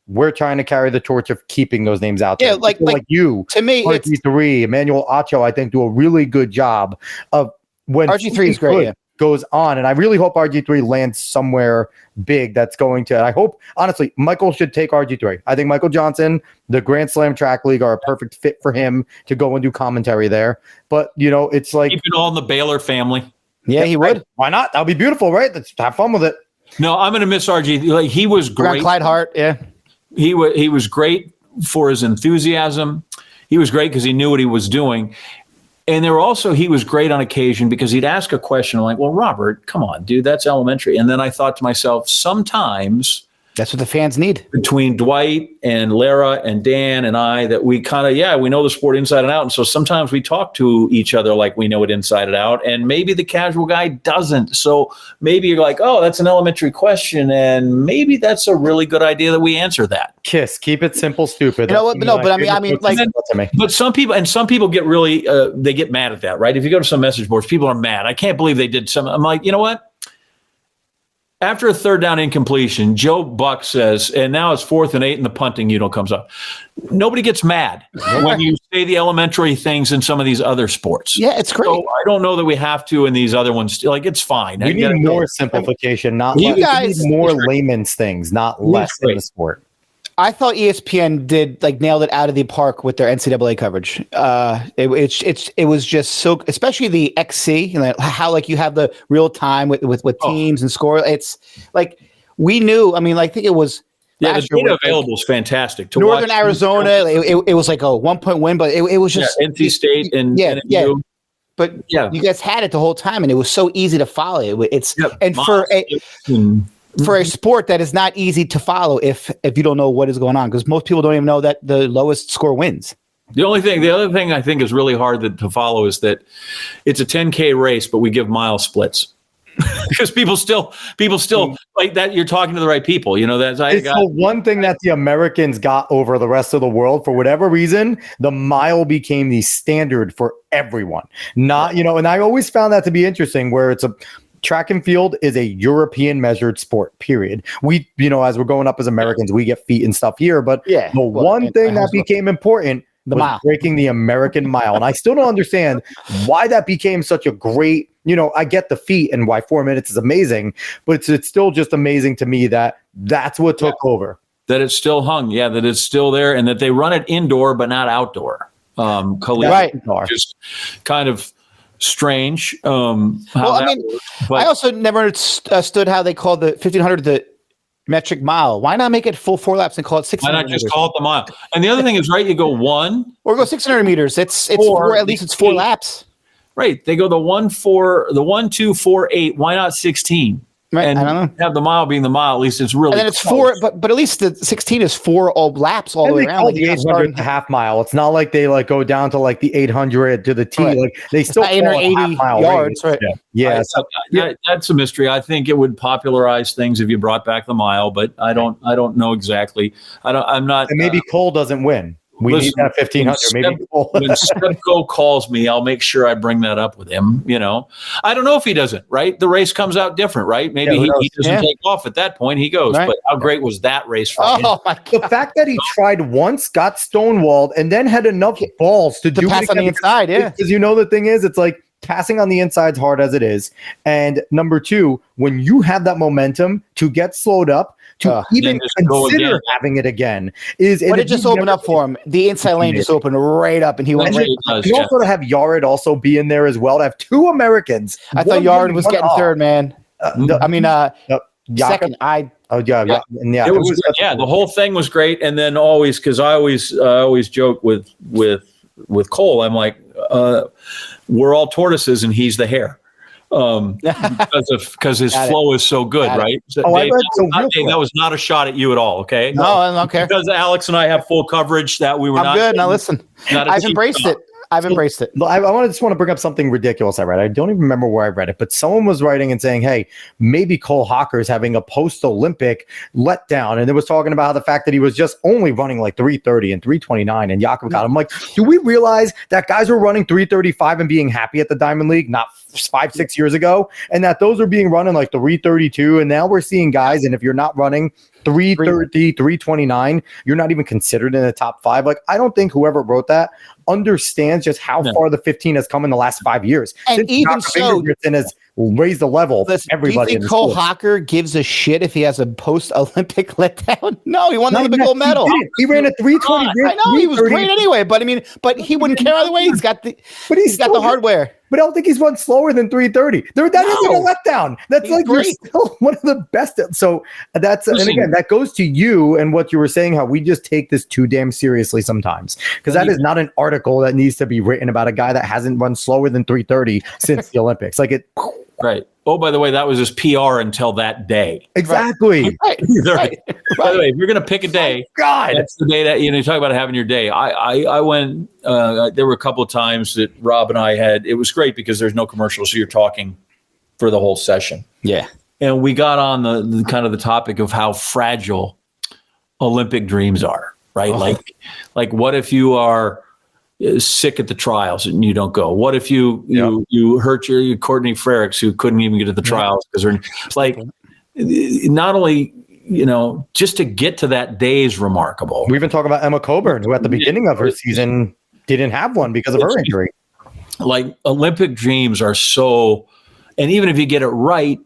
we're trying to carry the torch of keeping those names out there. Yeah, like you, to me, RG3, Emmanuel Acho, I think, do a really good job of when RG3 is great. Goes on, and I really hope RG3 lands somewhere big. That's going to. I hope, honestly, Michael should take RG3. I think Michael Johnson, the Grand Slam Track League, are a perfect fit for him to go and do commentary there. But it's like keep it all in the Baylor family. Yeah, he would. Why not? That'll be beautiful, right? Let's have fun with it. No, I'm going to miss RG. Like, he was great. Clyde Hart, yeah. He was great for his enthusiasm. He was great because he knew what he was doing. And he was great on occasion because he'd ask a question like, well, Robert, come on, dude, that's elementary. And then I thought to myself, sometimes that's what the fans need. Between Dwight and Lara and Dan and I, that we kind of, we know the sport inside and out. And so sometimes we talk to each other like we know it inside and out. And maybe the casual guy doesn't. So maybe you're like, oh, that's an elementary question. And maybe that's a really good idea that we answer that. Kiss, keep it simple, stupid. But some people get really, they get mad at that, right? If you go to some message boards, people are mad. I can't believe they did something. I'm like, you know what? After a third down incompletion, Joe Buck says, and now it's 4th and 8 and the punting unit comes up. Nobody gets mad when you say the elementary things in some of these other sports. Yeah, it's great. So I don't know that we have to in these other ones. Like, it's fine. We need more simplification, not less. We need more layman's things, not less in the sport. I thought ESPN nailed it out of the park with their NCAA coverage. It was just so, especially the XC, how you have the real time with teams and score. It's like we knew. I mean, I think it was. Yeah, the data available is fantastic. To Northern watch. Arizona, it was like a 1-point win, but it was just NC State and NMU. But you guys had it the whole time, and it was so easy to follow. For a sport that is not easy to follow if you don't know what is going on, because most people don't even know that the lowest score wins. The other thing I think is really hard to follow is that it's a 10K race, but we give mile splits. Because people still like that. You're talking to the right people. It's the one thing that the Americans got over the rest of the world. For whatever reason, the mile became the standard for everyone. And I always found that to be interesting, where it's track and field is a European measured sport, period. We, as we're going up as Americans, we get feet and stuff here. But the one thing that became important was breaking the American mile. And I still don't understand why that became such a great I get the feat and why 4 minutes is amazing, but it's still just amazing to me that that's what took over. That it's still hung. Yeah, that it's still there, and that they run it indoor but not outdoor. Right. Just kind of strange. I also never understood how they called the 1500 the metric mile. Why not make it full 4 laps and call it 600? Why not just call it the mile? And the other thing is, right, you go 1 or go 600 meters. It's 4, at least it's 4 laps. Right. They go the 1, 2, 4, 8. Why not 16? Right. And I don't know. have the mile being the mile. At least it's really. And then it's 4, but at least the 16 is 4 all laps all the way around. Like the 800 the half mile. It's not like they go down to the 800 to the T. Right. Like they still 880 yards. Right. Yeah. That's a mystery. I think it would popularize things if you brought back the mile, but I don't know exactly. I'm not. And maybe Cole doesn't win. We need that 1500. Maybe when Stepco calls me, I'll make sure I bring that up with him. I don't know if he doesn't. Right, the race comes out different. Right, maybe he doesn't take off at that point. He goes. Right. But how great was that race for him? Oh my God. The fact that he tried once, got stonewalled, and then had enough balls to do pass it on the inside. Yeah, because the thing is, it's like passing on the inside's hard as it is, and number 2, when you have that momentum to get slowed up. To even consider having it again but it just opened up for him. The inside lane just opened right up, and he went. You also to have Yared also be in there as well. To have 2 Americans. I thought Yared was getting third, man. Second. It was the whole thing was great, and then because I always joke with Cole. I'm like, we're all tortoises, and he's the hare. Because his flow is so good, right? Dave, that was not a shot at you at all, okay? No, I don't care. Because Alex and I have full coverage that we were not. I'm good. Now listen, I've embraced it. I just want to bring up something ridiculous I read. I don't even remember where I read it, but someone was writing and saying, hey, maybe Cole Hocker is having a post-Olympic letdown. And it was talking about the fact that he was just only running 3:30 and 3:29 and Jakob got him. Like, do we realize that guys were running 3:35 and being happy at the Diamond League not 5-6 years ago? And that those are being run in 3:32. And now we're seeing guys, and if you're not running 3:30, 3:29, you're not even considered in the top 5. I don't think whoever wrote that understands just how far the 15 has come in the last 5 years. And since even so, has raised the level. Everybody. Do you think Cole Hocker gives a shit if he has a post-Olympic letdown? No, he won the Olympic gold medal. He ran a 3:20. I know he was great anyway, but but he wouldn't care either way. He's got the hardware. But I don't think he's run slower than 3:30. That isn't a letdown. That's you're still one of the best. So that's and again that goes to you and what you were saying, how we just take this too damn seriously sometimes, because that is not an article that needs to be written about a guy that hasn't run slower than 3:30 since the Olympics. Right. Oh, by the way, that was his PR until that day. Exactly. Right. By the way, if you're going to pick a day, that's the day that you talk about having your day. I went. There were a couple of times that Rob and I had. It was great because there's no commercials, so you're talking for the whole session. Yeah. And we got on the kind of the topic of how fragile Olympic dreams are. Right. Oh. Like what if you are sick at the trials and you don't go? What if you hurt your Courtney Frericks, who couldn't even get to the trials because not only just to get to that day is remarkable. We even talk about Emma Coburn, who at the beginning of her season didn't have one because of her injury. Olympic dreams are so, and even if you get it right,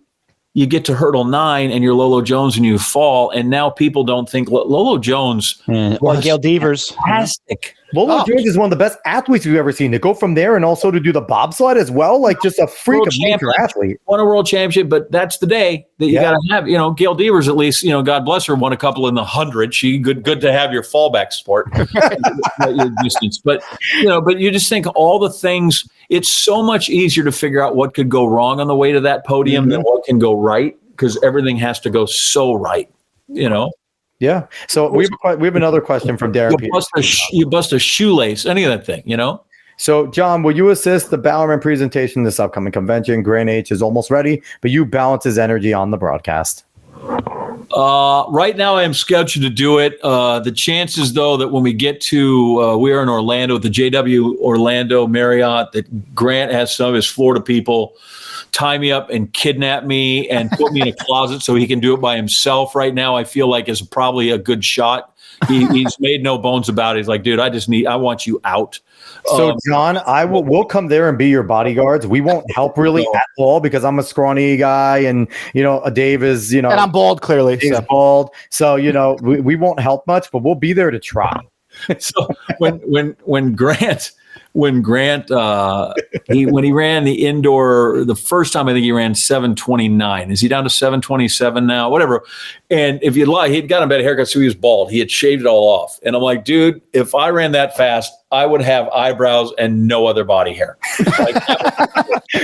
you get to hurdle 9 and you're Lolo Jones and you fall, and now people don't think Lolo Jones or Gail Devers. Fantastic. Lolo Jones is one of the best athletes we've ever seen. To go from there and also to do the bobsled as well, just a freak of nature athlete. Won a world championship, but that's the day that you got to have. Gail Devers, at least, God bless her, won a couple in the 100. She good to have your fallback sport, your distance. But you just think all the things. It's so much easier to figure out what could go wrong on the way to that podium than what can go right, because everything has to go so right. Yeah. So we have another question from Derek. You bust a shoelace, any of that thing, So, John, will you assist the Bowerman presentation this upcoming convention? Grant H is almost ready, but you balance his energy on the broadcast. Right now, I am scheduled to do it. The chances, though, that when we get to we are in Orlando at the JW Orlando Marriott, that Grant has some of his Florida people tie me up and kidnap me and put me in a closet so he can do it by himself. Right now, I feel like is probably a good shot He's made no bones about it. He's like, dude, I want you out. So John, we'll come there and be your bodyguards. We won't help really at all because I'm a scrawny guy, and Dave is and I'm bald clearly. He's bald, so we won't help much, but we'll be there to try. So when Grant when he ran the indoor the first time, I think he ran 7:29. Is he down to 7:27 now? Whatever. And if you'd lie, he'd gotten a better haircut, so he was bald. He had shaved it all off. And I'm like, dude, if I ran that fast, I would have eyebrows and no other body hair.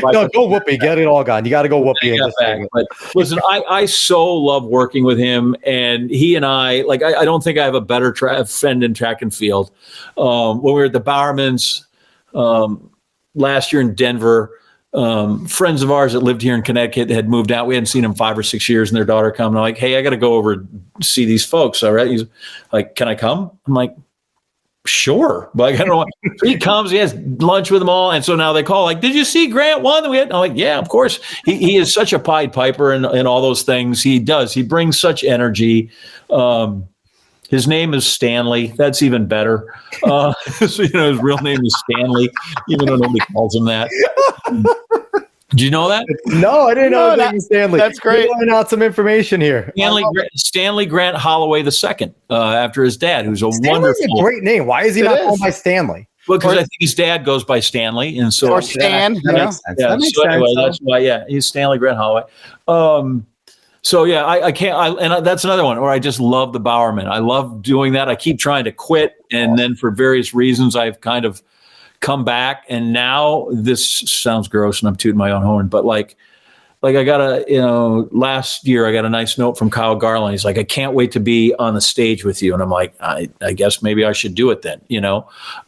No, go Whoopi. Get it all gone. You got to go Whoopi. But listen, I so love working with him, and he and I don't think I have a better friend in track and field. When we were at the Bowermans last year in Denver, friends of ours that lived here in Connecticut had moved out. We hadn't seen them 5 or 6 years, and their daughter come. And I'm like, hey, I got to go over and see these folks. All right. He's like, can I come? I'm like, sure. But I don't know. He comes, he has lunch with them all. And so now they call like, did you see Grant won? I'm like, yeah, of course. He is such a Pied Piper and all those things. He does. He brings such energy. His name is Stanley. That's even better. So, his real name is Stanley, even though nobody calls him that. Did you know that? No, I didn't know his name was Stanley. That's great. You're finding out some information here. Stanley Grant Holloway II, after his dad, who's Stanley's wonderful. a great name. Why is he not called by Stanley? Well, because I think his dad goes by Stanley, and so or Stan. That makes sense. Yeah, That makes so sense. anyway, that's why. Yeah, he's Stanley Grant Holloway. So yeah, I can't. And that's another one where I just love the Bowerman. I love doing that. I keep trying to quit, and then for various reasons, I've kind of come back. And now this sounds gross, and I'm tooting my own horn, but like I got last year I got a nice note from Kyle Garland. He's like, I can't wait to be on the stage with you. And I'm like, I guess maybe I should do it then.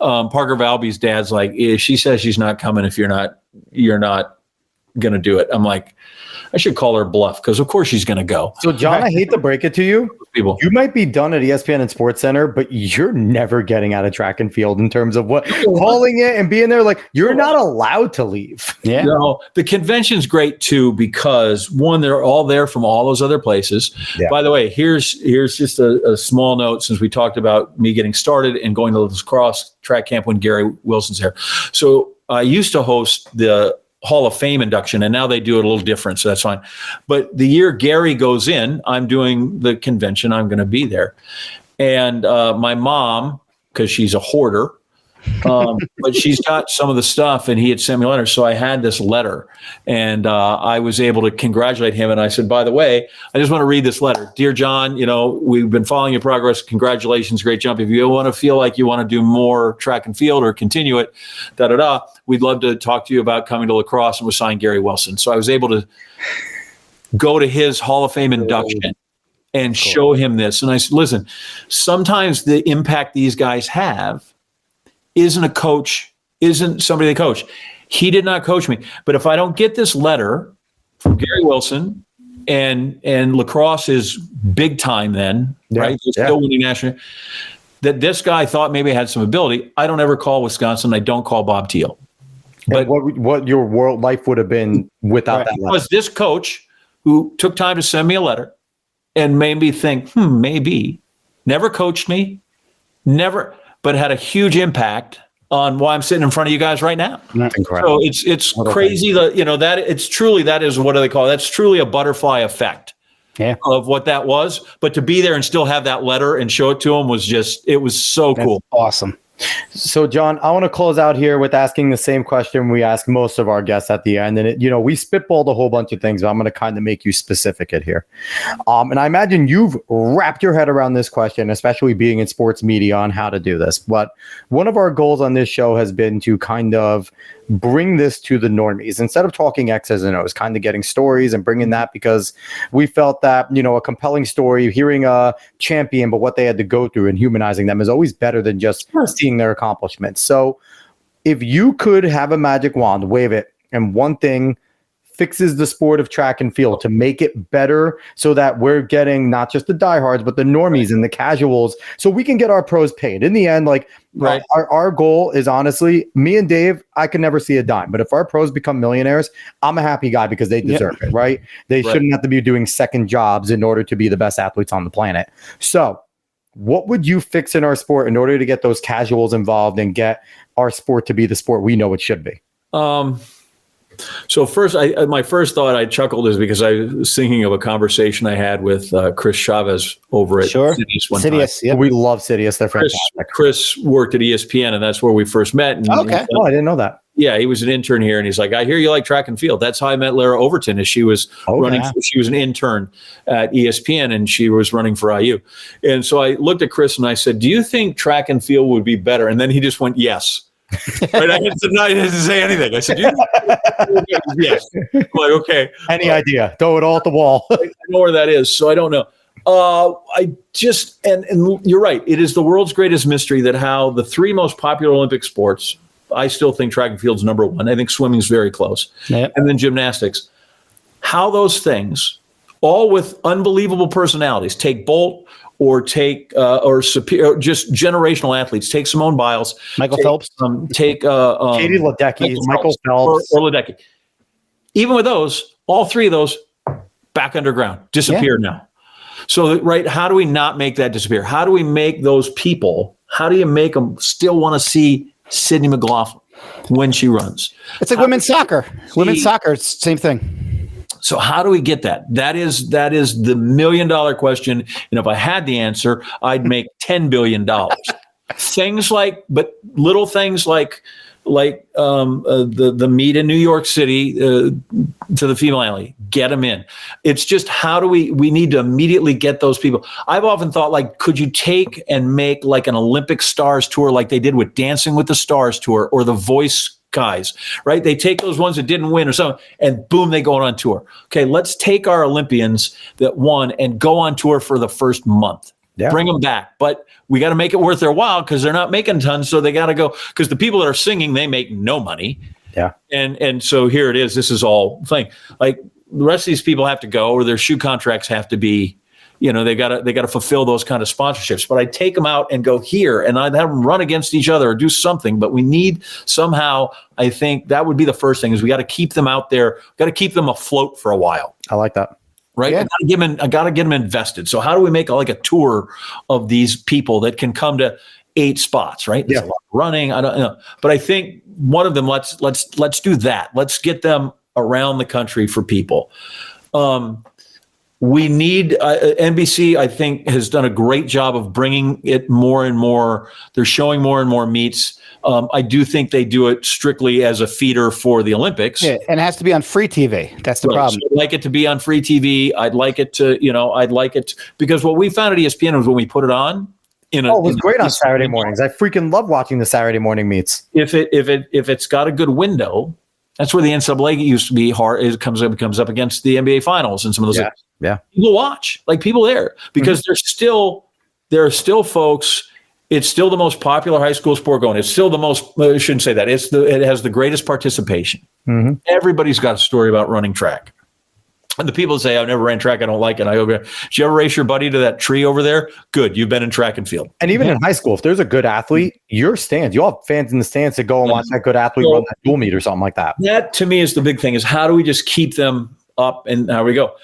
Parker Valby's dad's like, she says she's not coming if you're not going to do it. I'm like, I should call her bluff because of course she's going to go. So John, I hate to break it to you. You might be done at ESPN and SportsCenter, but you're never getting out of track and field in terms of calling it and being there. Like you're not allowed to leave. Yeah. No, the convention's great too because one, they're all there from all those other places. Yeah. By the way, here's just a small note since we talked about me getting started and going to this cross track camp when Gary Wilson's there. So I used to host the Hall of Fame induction, and now they do it a little different, so that's fine. But the year Gary goes in, I'm doing the convention. I'm going to be there. And my mom, because she's a hoarder, but she's got some of the stuff, and he had sent me a letter. So I had this letter, and I was able to congratulate him. And I said, by the way, I just want to read this letter. Dear John, we've been following your progress. Congratulations. Great jump. If you want to feel like you want to do more track and field or continue it, we'd love to talk to you about coming to La Crosse, and we'll sign Gary Wilson. So I was able to go to his Hall of Fame induction and show him this. And I said, listen, sometimes the impact these guys have isn't a coach, isn't somebody they coach. He did not coach me. But if I don't get this letter from Gary Wilson, and La Crosse is big time then, right? They're still winning national. That this guy thought maybe I had some ability. I don't ever call Wisconsin. I don't call Bob Thiel. But what your world life would have been without that letter? Was this coach who took time to send me a letter and made me think, maybe, never coached me, but had a huge impact on why I'm sitting in front of you guys right now. That's incredible. So it's crazy that it's truly, that is, what do they call it? That's truly a butterfly effect of what that was. But to be there and still have that letter and show it to him was so cool. Awesome. So, John, I want to close out here with asking the same question we ask most of our guests at the end. And, we spitballed a whole bunch of things, but I'm going to kind of make you specific it here. And I imagine you've wrapped your head around this question, especially being in sports media, on how to do this. But one of our goals on this show has been to kind of bring this to the normies. Instead of talking X's and O's, kind of getting stories and bringing that, because we felt that, a compelling story, hearing a champion, but what they had to go through and humanizing them is always better than just seeing their accomplishments. So if you could have a magic wand, wave it, and one thing fixes the sport of track and field to make it better so that we're getting not just the diehards, but the normies and the casuals, so we can get our pros paid. In the end, our goal is, honestly, me and Dave, I can never see a dime. But if our pros become millionaires, I'm a happy guy because they deserve it, right? They shouldn't have to be doing second jobs in order to be the best athletes on the planet. So what would you fix in our sport in order to get those casuals involved and get our sport to be the sport we know it should be? So first, my first thought I chuckled is because I was thinking of a conversation I had with Chris Chavez over at Sidious one time. Yep. We love Sidious. They're fantastic. Chris worked at ESPN, and that's where we first met. And, I didn't know that. Yeah, he was an intern here, and he's like, I hear you like track and field. That's how I met Lara Overton, as she was running. She was an intern at ESPN, and she was running for IU. And so I looked at Chris, and I said, do you think track and field would be better? And then he just went, yes. Right? I didn't say anything. I said, yes. I'm like, okay. Any idea? Throw it all at the wall. I know where that is, so I don't know. I just, and you're right. It is the world's greatest mystery that how the three most popular Olympic sports, I still think track and field's number one. I think swimming's very close. Yep. And then gymnastics. How those things, all with unbelievable personalities, take Bolt, or take superior, just generational athletes. Take Simone Biles, Michael Phelps, take Katie Ledecky, Michael Phelps, or Ledecky. Even with those, all three of those back underground, disappear now. So, right, how do we not make that disappear? How do we make those people? How do you make them still want to see Sydney McLaughlin when she runs? It's like women's soccer. Women's soccer, it's the same thing. So how do we get that? That is the $1 million question. And if I had the answer, I'd make $10 billion. Things like, but little things like the meet in New York City to the female athlete, get them in. It's just how do we need to immediately get those people. I've often thought, like, could you take and make like an Olympic Stars tour like they did with Dancing with the Stars tour or the Voice guys, right? They take those ones that didn't win or something, and boom, they go on tour. Okay, let's take our Olympians that won and go on tour for the first month. Yeah. Bring them back. But we got to make it worth their while because they're not making tons, so they got to go. Because the people that are singing, they make no money. Yeah. And so here it is. This is all thing. Like the rest of these people have to go, or their shoe contracts have to be, they got to fulfill those kind of sponsorships. But I take them out and go here, and I'd have them run against each other or do something. But we need somehow, I think that would be the first thing, is we got to keep them out there, got to keep them afloat for a while. I like that. Right? Yeah. I got to get them invested. So how do we make like a tour of these people that can come to 8 spots, right? There's a lot of running. I don't know. But I think one of them, let's do that. Let's get them around the country for people. We need NBC, I think, has done a great job of bringing it more and more. They're showing more and more meets. I do think they do it strictly as a feeder for the Olympics. Yeah, and it has to be on free TV. That's the problem. So I'd like it to be on free TV. I'd like it to, because what we found at ESPN was when we put it on. It was great on Saturday mornings. I freaking love watching the Saturday morning meets. If it's got a good window, that's where the NCAA used to be hard. It comes up against the NBA finals and some of those. Yeah. Yeah. People watch, like people there, because there are still folks. It's still the most popular high school sport going. It's still the most, I shouldn't say that. It has the greatest participation. Mm-hmm. Everybody's got a story about running track. And the people say, I've never ran track, I don't like it. I go, did you ever race your buddy to that tree over there? Good. You've been in track and field. And even in high school, if there's a good athlete, your stands, you'll have fans in the stands that go and watch that good athlete run that dual meet or something like that. That to me is the big thing, is how do we just keep them up, and how we go.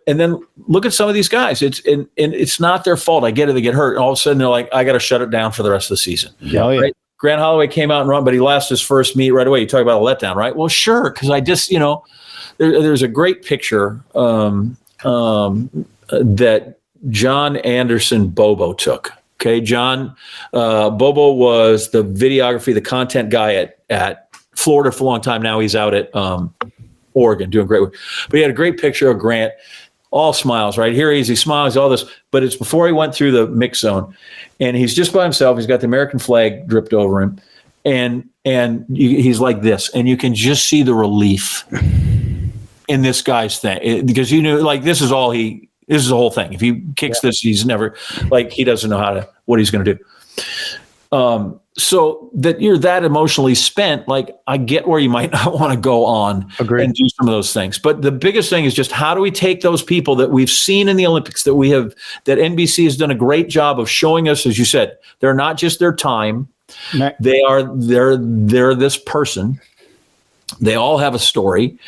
And then look at some of these guys. It's not their fault. I get it. They get hurt. And all of a sudden they're like, I got to shut it down for the rest of the season. Yeah. Right? Grant Holloway came out and run, but he lost his first meet right away. You talk about a letdown, right? Well, sure. Cause I just, there's a great picture that John Anderson Bobo took. Okay. John Bobo was the videography, the content guy at Florida for a long time. Now he's out at, Oregon, doing great work. But he had a great picture of Grant, all smiles, right? Here he smiles, all this. But it's before he went through the mix zone. And he's just by himself. He's got the American flag dripped over him. And he's like this. And you can just see the relief in this guy's thing. Because this is the whole thing. If he kicks this, he's never, he doesn't know what he's going to do. So that you're that emotionally spent, I get where you might not want to go on and do some of those things. But the biggest thing is just how do we take those people that we've seen in the Olympics that NBC has done a great job of showing us, as you said, they're not just their time. No. They're this person. They all have a story.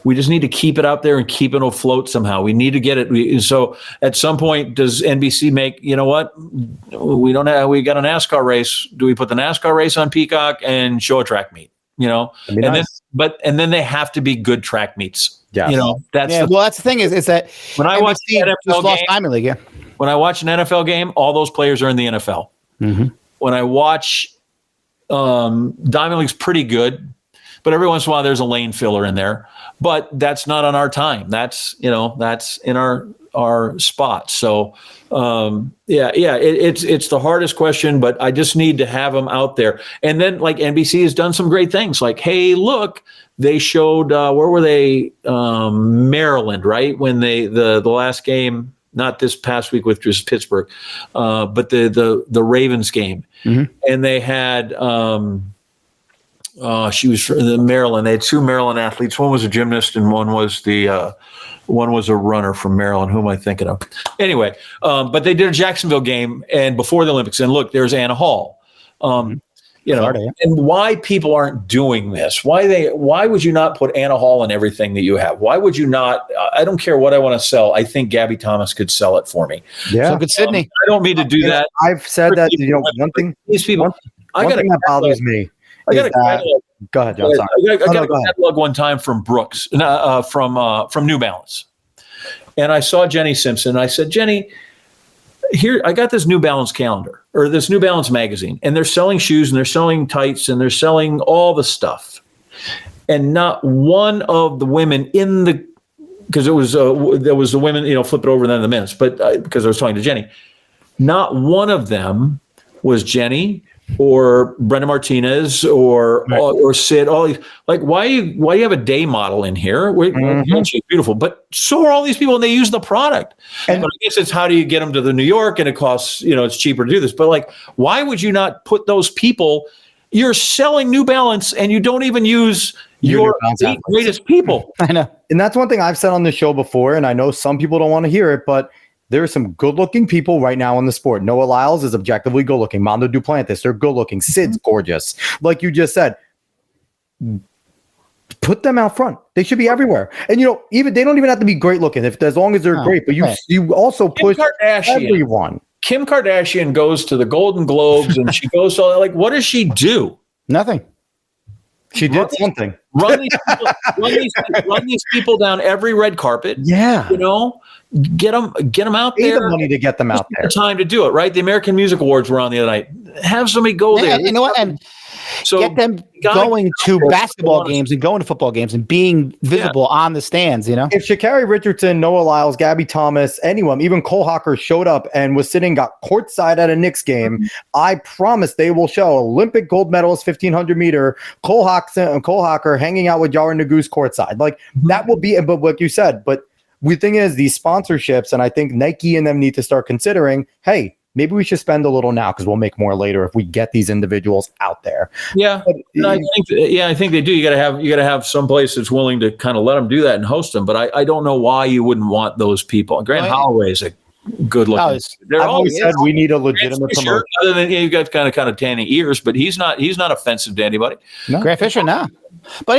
We just need to keep it out there and keep it afloat somehow. We need to get it. So at some point, does NBC make, you know what? We got a NASCAR race. Do we put the NASCAR race on Peacock and show a track meet? And nice. then they have to be good track meets. Yes. That's the thing is that when I watch the NFL game, Diamond League, when I watch an NFL game, all those players are in the NFL. Mm-hmm. When I watch Diamond League's pretty good, but every once in a while there's a lane filler in there. But that's not on our time. That's in our spot. So it's the hardest question, but I just need to have them out there. And then like NBC has done some great things. Like, hey, look, they showed where were they? Maryland, right? When the last game, not this past week with just Pittsburgh, but the Ravens game, mm-hmm. and they had. She was from Maryland. They had two Maryland athletes. One was a gymnast, and one was a runner from Maryland. Who am I thinking of? Anyway, but they did a Jacksonville game, and before the Olympics. And look, there's Anna Hall. And why people aren't doing this? Why would you not put Anna Hall in everything that you have? Why would you not? I don't care what I want to sell. I think Gabby Thomas could sell it for me. Yeah, so could Sydney. I don't mean to do that. I've said that. One thing that bothers me. I got a catalog. Go ahead, John. Sorry. I got a catalog one time from Brooks, from New Balance, and I saw Jenny Simpson. And I said, Jenny, here I got this New Balance calendar or this New Balance magazine, and they're selling shoes and they're selling tights and they're selling all the stuff, and not one of the women in the because it was there was the women flip it over and then the men's, but because I was talking to Jenny, not one of them was Jenny or Brenda Martinez or Sid, all these, like, why you have a day model in here? She's beautiful, but so are all these people, and they use the product. But I guess it's how do you get them to the New York, and it costs, it's cheaper to do this. But like, why would you not put those people? You're selling New Balance, and you don't even use your 8 greatest people. I know, and that's one thing I've said on the show before, and I know some people don't want to hear it, but there are some good-looking people right now in the sport. Noah Lyles is objectively good-looking. Mondo Duplantis, they're good-looking. Sid's gorgeous. Like you just said, put them out front. They should be everywhere. And, even they don't even have to be great-looking as long as they're great. But you also push everyone. Kim Kardashian goes to the Golden Globes, and she goes to like, what does she do? Nothing. She did something. Run these people down every red carpet. Yeah. Get them out Pay there. the money to get them out there. The time to do it, right? The American Music Awards were on the other night. Have somebody go there. You know what? And so get them going to basketball games and going to football games and being visible on the stands, If Sha'Carri Richardson, Noah Lyles, Gabby Thomas, anyone, even Cole Hocker showed up and was got courtside at a Knicks game, I promise they will show Olympic gold medalist 1500 meter Cole Hocker hanging out with Yara Nuguse courtside. Like that will be, but what you said, but the thing is these sponsorships, and I think Nike and them need to start considering, hey, maybe we should spend a little now because we'll make more later if we get these individuals out there. Yeah, I think they do. You got to have some place that's willing to kind of let them do that and host them. But I don't know why you wouldn't want those people. Grant Holloway is a good looking. I've always said we need a legitimate promoter. Other than you've got kind of tanning ears, but he's not offensive to anybody. No. Grant Fisher, no. But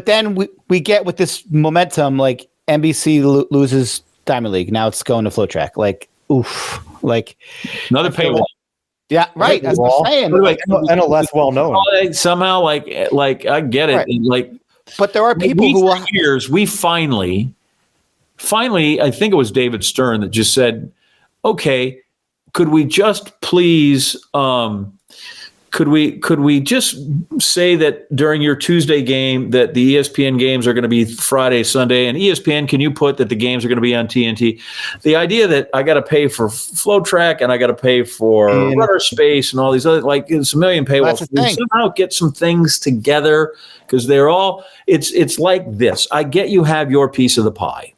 then we get with this momentum, like NBC loses Diamond League. Now it's going to Flow Track. Like, oof. Like another paywall. Yeah, right. That's what I'm saying. And a less well known. Somehow, like I get it. Right. But there are people who for years we finally, I think it was David Stern that just said, okay, could we just please could we just say that during your Tuesday game that the ESPN games are going to be Friday, Sunday, and ESPN, can you put that the games are going to be on TNT? The idea that I got to pay for Flow Track and I got to pay for Rudder Space and all these other, like it's a million paywalls. Somehow get some things together because they're all, it's like this. I get you have your piece of the pie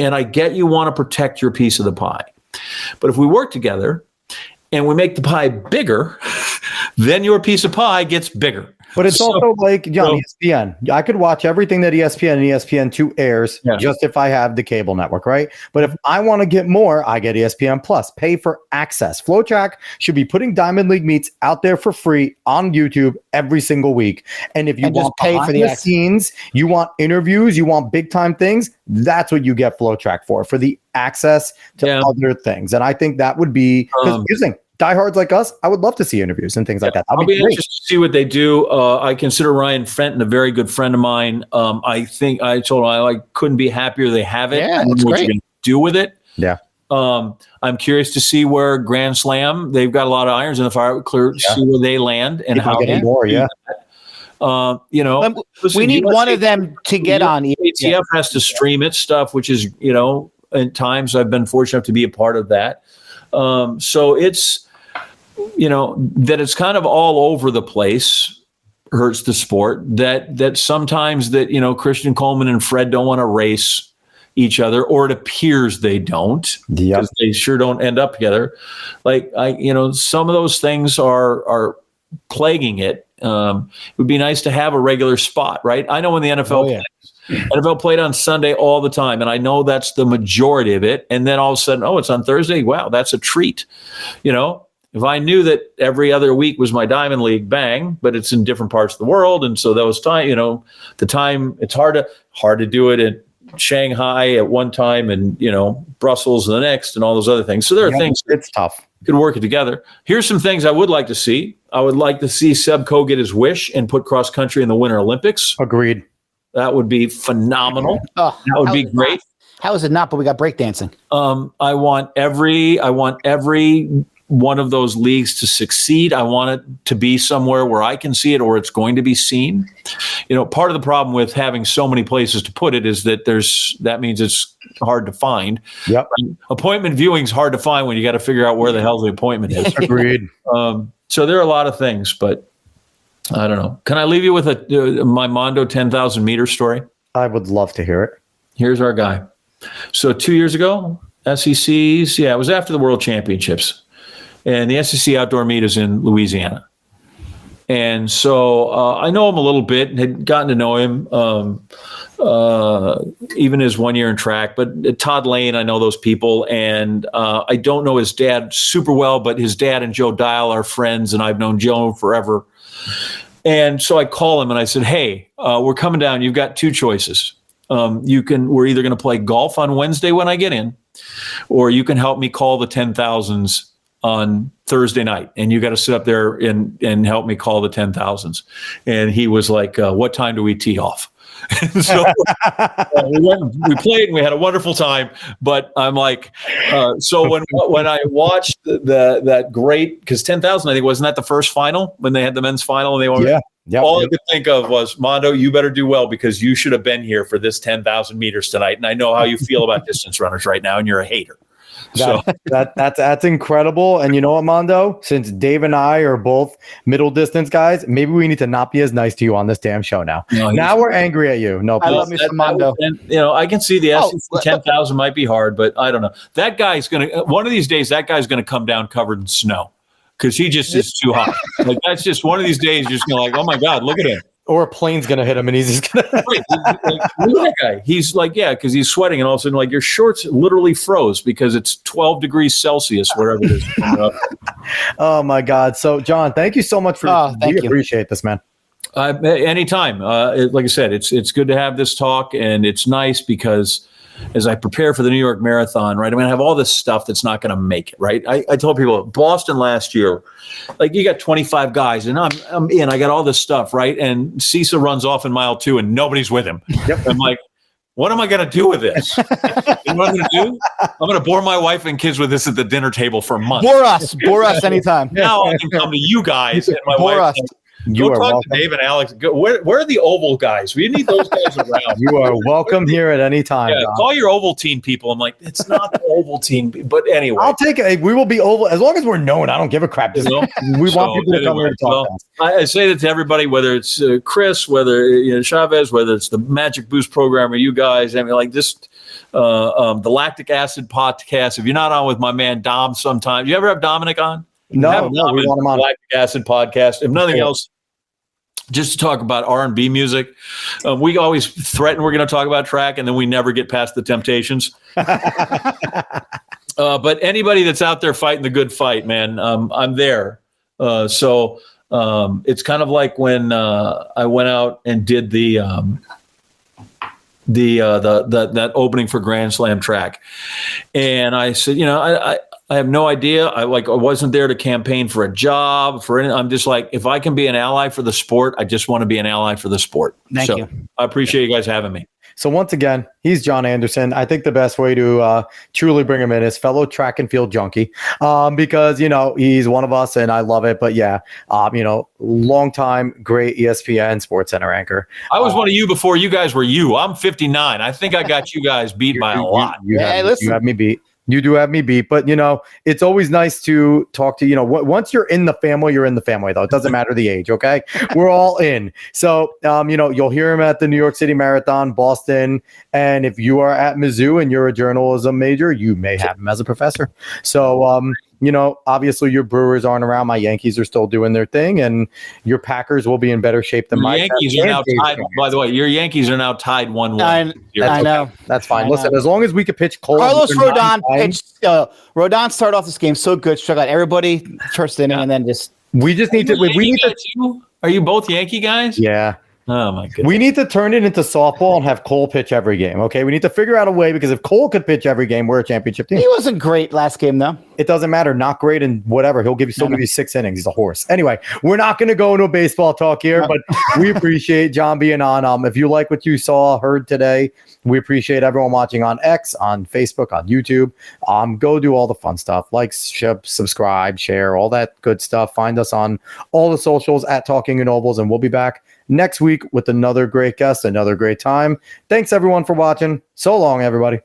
and I get you want to protect your piece of the pie. But if we work together and we make the pie bigger, then your piece of pie gets bigger. But it's also like, John, ESPN. I could watch everything that ESPN and ESPN2 airs just if I have the cable network, right? But if I want to get more, I get ESPN Plus. Pay for access. FloTrack should be putting Diamond League meets out there for free on YouTube every single week. And if you want pay for the scenes, you want interviews, you want big time things, that's what you get FloTrack for the access to other things. And I think that would be confusing. Diehards like us, I would love to see interviews and things like that. I'll be interested to see what they do. I consider Ryan Fenton a very good friend of mine. I think I told him I couldn't be happier they have it. Yeah, I don't know what you're going to do with it. Yeah. I'm curious to see where Grand Slam, they've got a lot of irons in the fire, see where they land and how they more. Yeah. Listen, we need one of them to get on. ATF has to stream its stuff, which is, at times I've been fortunate enough to be a part of that. So it's, that it's kind of all over the place hurts the sport. That sometimes that, Christian Coleman and Fred don't want to race each other, or it appears they don't, because they sure don't end up together. Like some of those things are plaguing it. It would be nice to have a regular spot, right? I know when the NFL NFL played on Sunday all the time, and I know that's the majority of it. And then all of a sudden, it's on Thursday. Wow, that's a treat. If I knew that every other week was my Diamond League, bang, but it's in different parts of the world. And so those time, the time, it's hard to do it in Shanghai at one time and, Brussels the next and all those other things. So there are things it's tough. Could work it together. Here's some things I would like to see. I would like to see Seb Coe get his wish and put cross country in the Winter Olympics. Agreed. That would be phenomenal. That would be great. How is it not? But we got breakdancing. I want every one of those leagues to succeed. I want it to be somewhere where I can see it or it's going to be seen. Part of the problem with having so many places to put it is that that means it's hard to find. Yep. Appointment viewing is hard to find when you got to figure out where the hell the appointment is. Agreed. So there are a lot of things, but I don't know. Can I leave you with my Mondo 10,000 meter story? I would love to hear it. Here's our guy. So 2 years ago, SECs, it was after the World Championships. And the SEC outdoor meet is in Louisiana. And so I know him a little bit and had gotten to know him, even his 1 year in track. But Todd Lane, I know those people. And I don't know his dad super well, but his dad and Joe Dial are friends, and I've known Joe forever. And so I call him and I said, hey, we're coming down. You've got two choices. We're either going to play golf on Wednesday when I get in, or you can help me call the 10,000s on Thursday night, and you got to sit up there and help me call the 10,000s. And he was like, what time do we tee off? And so we played and we had a wonderful time, but I'm like, so when I watched that great, because 10,000, I think, wasn't that the first final when they had the men's final and they won? Yeah. All I could think of was, Mondo, you better do well because you should have been here for this 10,000 meters tonight. And I know how you feel about distance runners right now, and you're a hater. So that's incredible. And you know what, Mondo? Since Dave and I are both middle distance guys, maybe we need to not be as nice to you on this damn show now. No, now we're angry at you. No, I love me some Mondo. I can see the SEC 10,000 might be hard, but I don't know. That guy's one of these days, that guy's going to come down covered in snow because he just is too hot. Like, that's just one of these days you're just going to oh my God, look at him. Or a plane's going to hit him and he's just going to. Look at that guy. He's like, because he's sweating, and all of a sudden, your shorts literally froze because it's 12 degrees Celsius, whatever it is. Oh, my God. So, John, thank you so much for we appreciate this, man. Anytime. Like I said, it's good to have this talk, and it's nice because as I prepare for the New York Marathon, right, I'm going to have all this stuff that's not going to make it, right? I told people, Boston last year, you got 25 guys, and I'm in. I got all this stuff, right? And Cisa runs off in mile 2, and nobody's with him. Yep. I'm like, what am I going to do with this? You know what I'm going to do? I'm going to bore my wife and kids with this at the dinner table for months. Bore us anytime. Now I can come to you guys and my wife. Go talk welcome. To Dave and Alex. Where are the Oval guys? We need those guys around. You are welcome here at any time. Yeah, call your Ovaltine people. I'm like, it's not the Ovaltine, but anyway. I'll take it. We will be Oval as long as we're known. I don't give a crap. We want people to come here to talk to us. I say that to everybody, whether it's Chris, whether Chavez, whether it's the Magic Boost program or you guys. I mean, like this, the Lactic Acid podcast. If you're not on with my man Dom, sometimes you ever have Dominic on? No, we want him on. Lactic Acid podcast. If nothing else, just to talk about R&B music. We always threaten we're going to talk about track, and then we never get past the Temptations. But anybody that's out there fighting the good fight, man, I'm there. So it's kind of like when I went out and did that opening for Grand Slam track, and I said, I have no idea. I wasn't there to campaign for a job I'm just like, if I can be an ally for the sport, I just want to be an ally for the sport. Thank you. I appreciate you guys having me. So once again, he's John Anderson. I think the best way to truly bring him in is fellow track and field junkie, because, he's one of us and I love it. But yeah, long time, great ESPN SportsCenter anchor. I was one of you before you guys were you. I'm 59. I think I got you guys beat by a lot. You have me beat. You do have me beat, but it's always nice to talk to, once you're in the family, you're in the family though. It doesn't matter the age. Okay. We're all in. So, you'll hear him at the New York City Marathon, Boston. And if you are at Mizzou and you're a journalism major, you may have him as a professor. So, obviously your Brewers aren't around. My Yankees are still doing their thing, and your Packers will be in better shape than my Yankees are now tied. By the way, your Yankees are now tied 1-1. I know. That's fine. Listen, as long as we could pitch Cole. Carlos Rodon pitched. Rodon started off this game so good, struck out everybody first inning, and then just. We just need to. We need to. Are you both Yankee guys? Yeah. Oh my goodness. We need to turn it into softball and have Cole pitch every game. Okay, we need to figure out a way, because if Cole could pitch every game, we're a championship team. He wasn't great last game though. It doesn't matter. Not great and whatever. He'll give you 6 innings. He's a horse. Anyway, we're not going to go into baseball talk here, but we appreciate John being on. If you like what you heard today, we appreciate everyone watching on X, on Facebook, on YouTube. Go do all the fun stuff, like subscribe, share, all that good stuff. Find us on all the socials at Talking Nobles, and we'll be back next week with another great guest, another great time. Thanks everyone for watching. So long, everybody.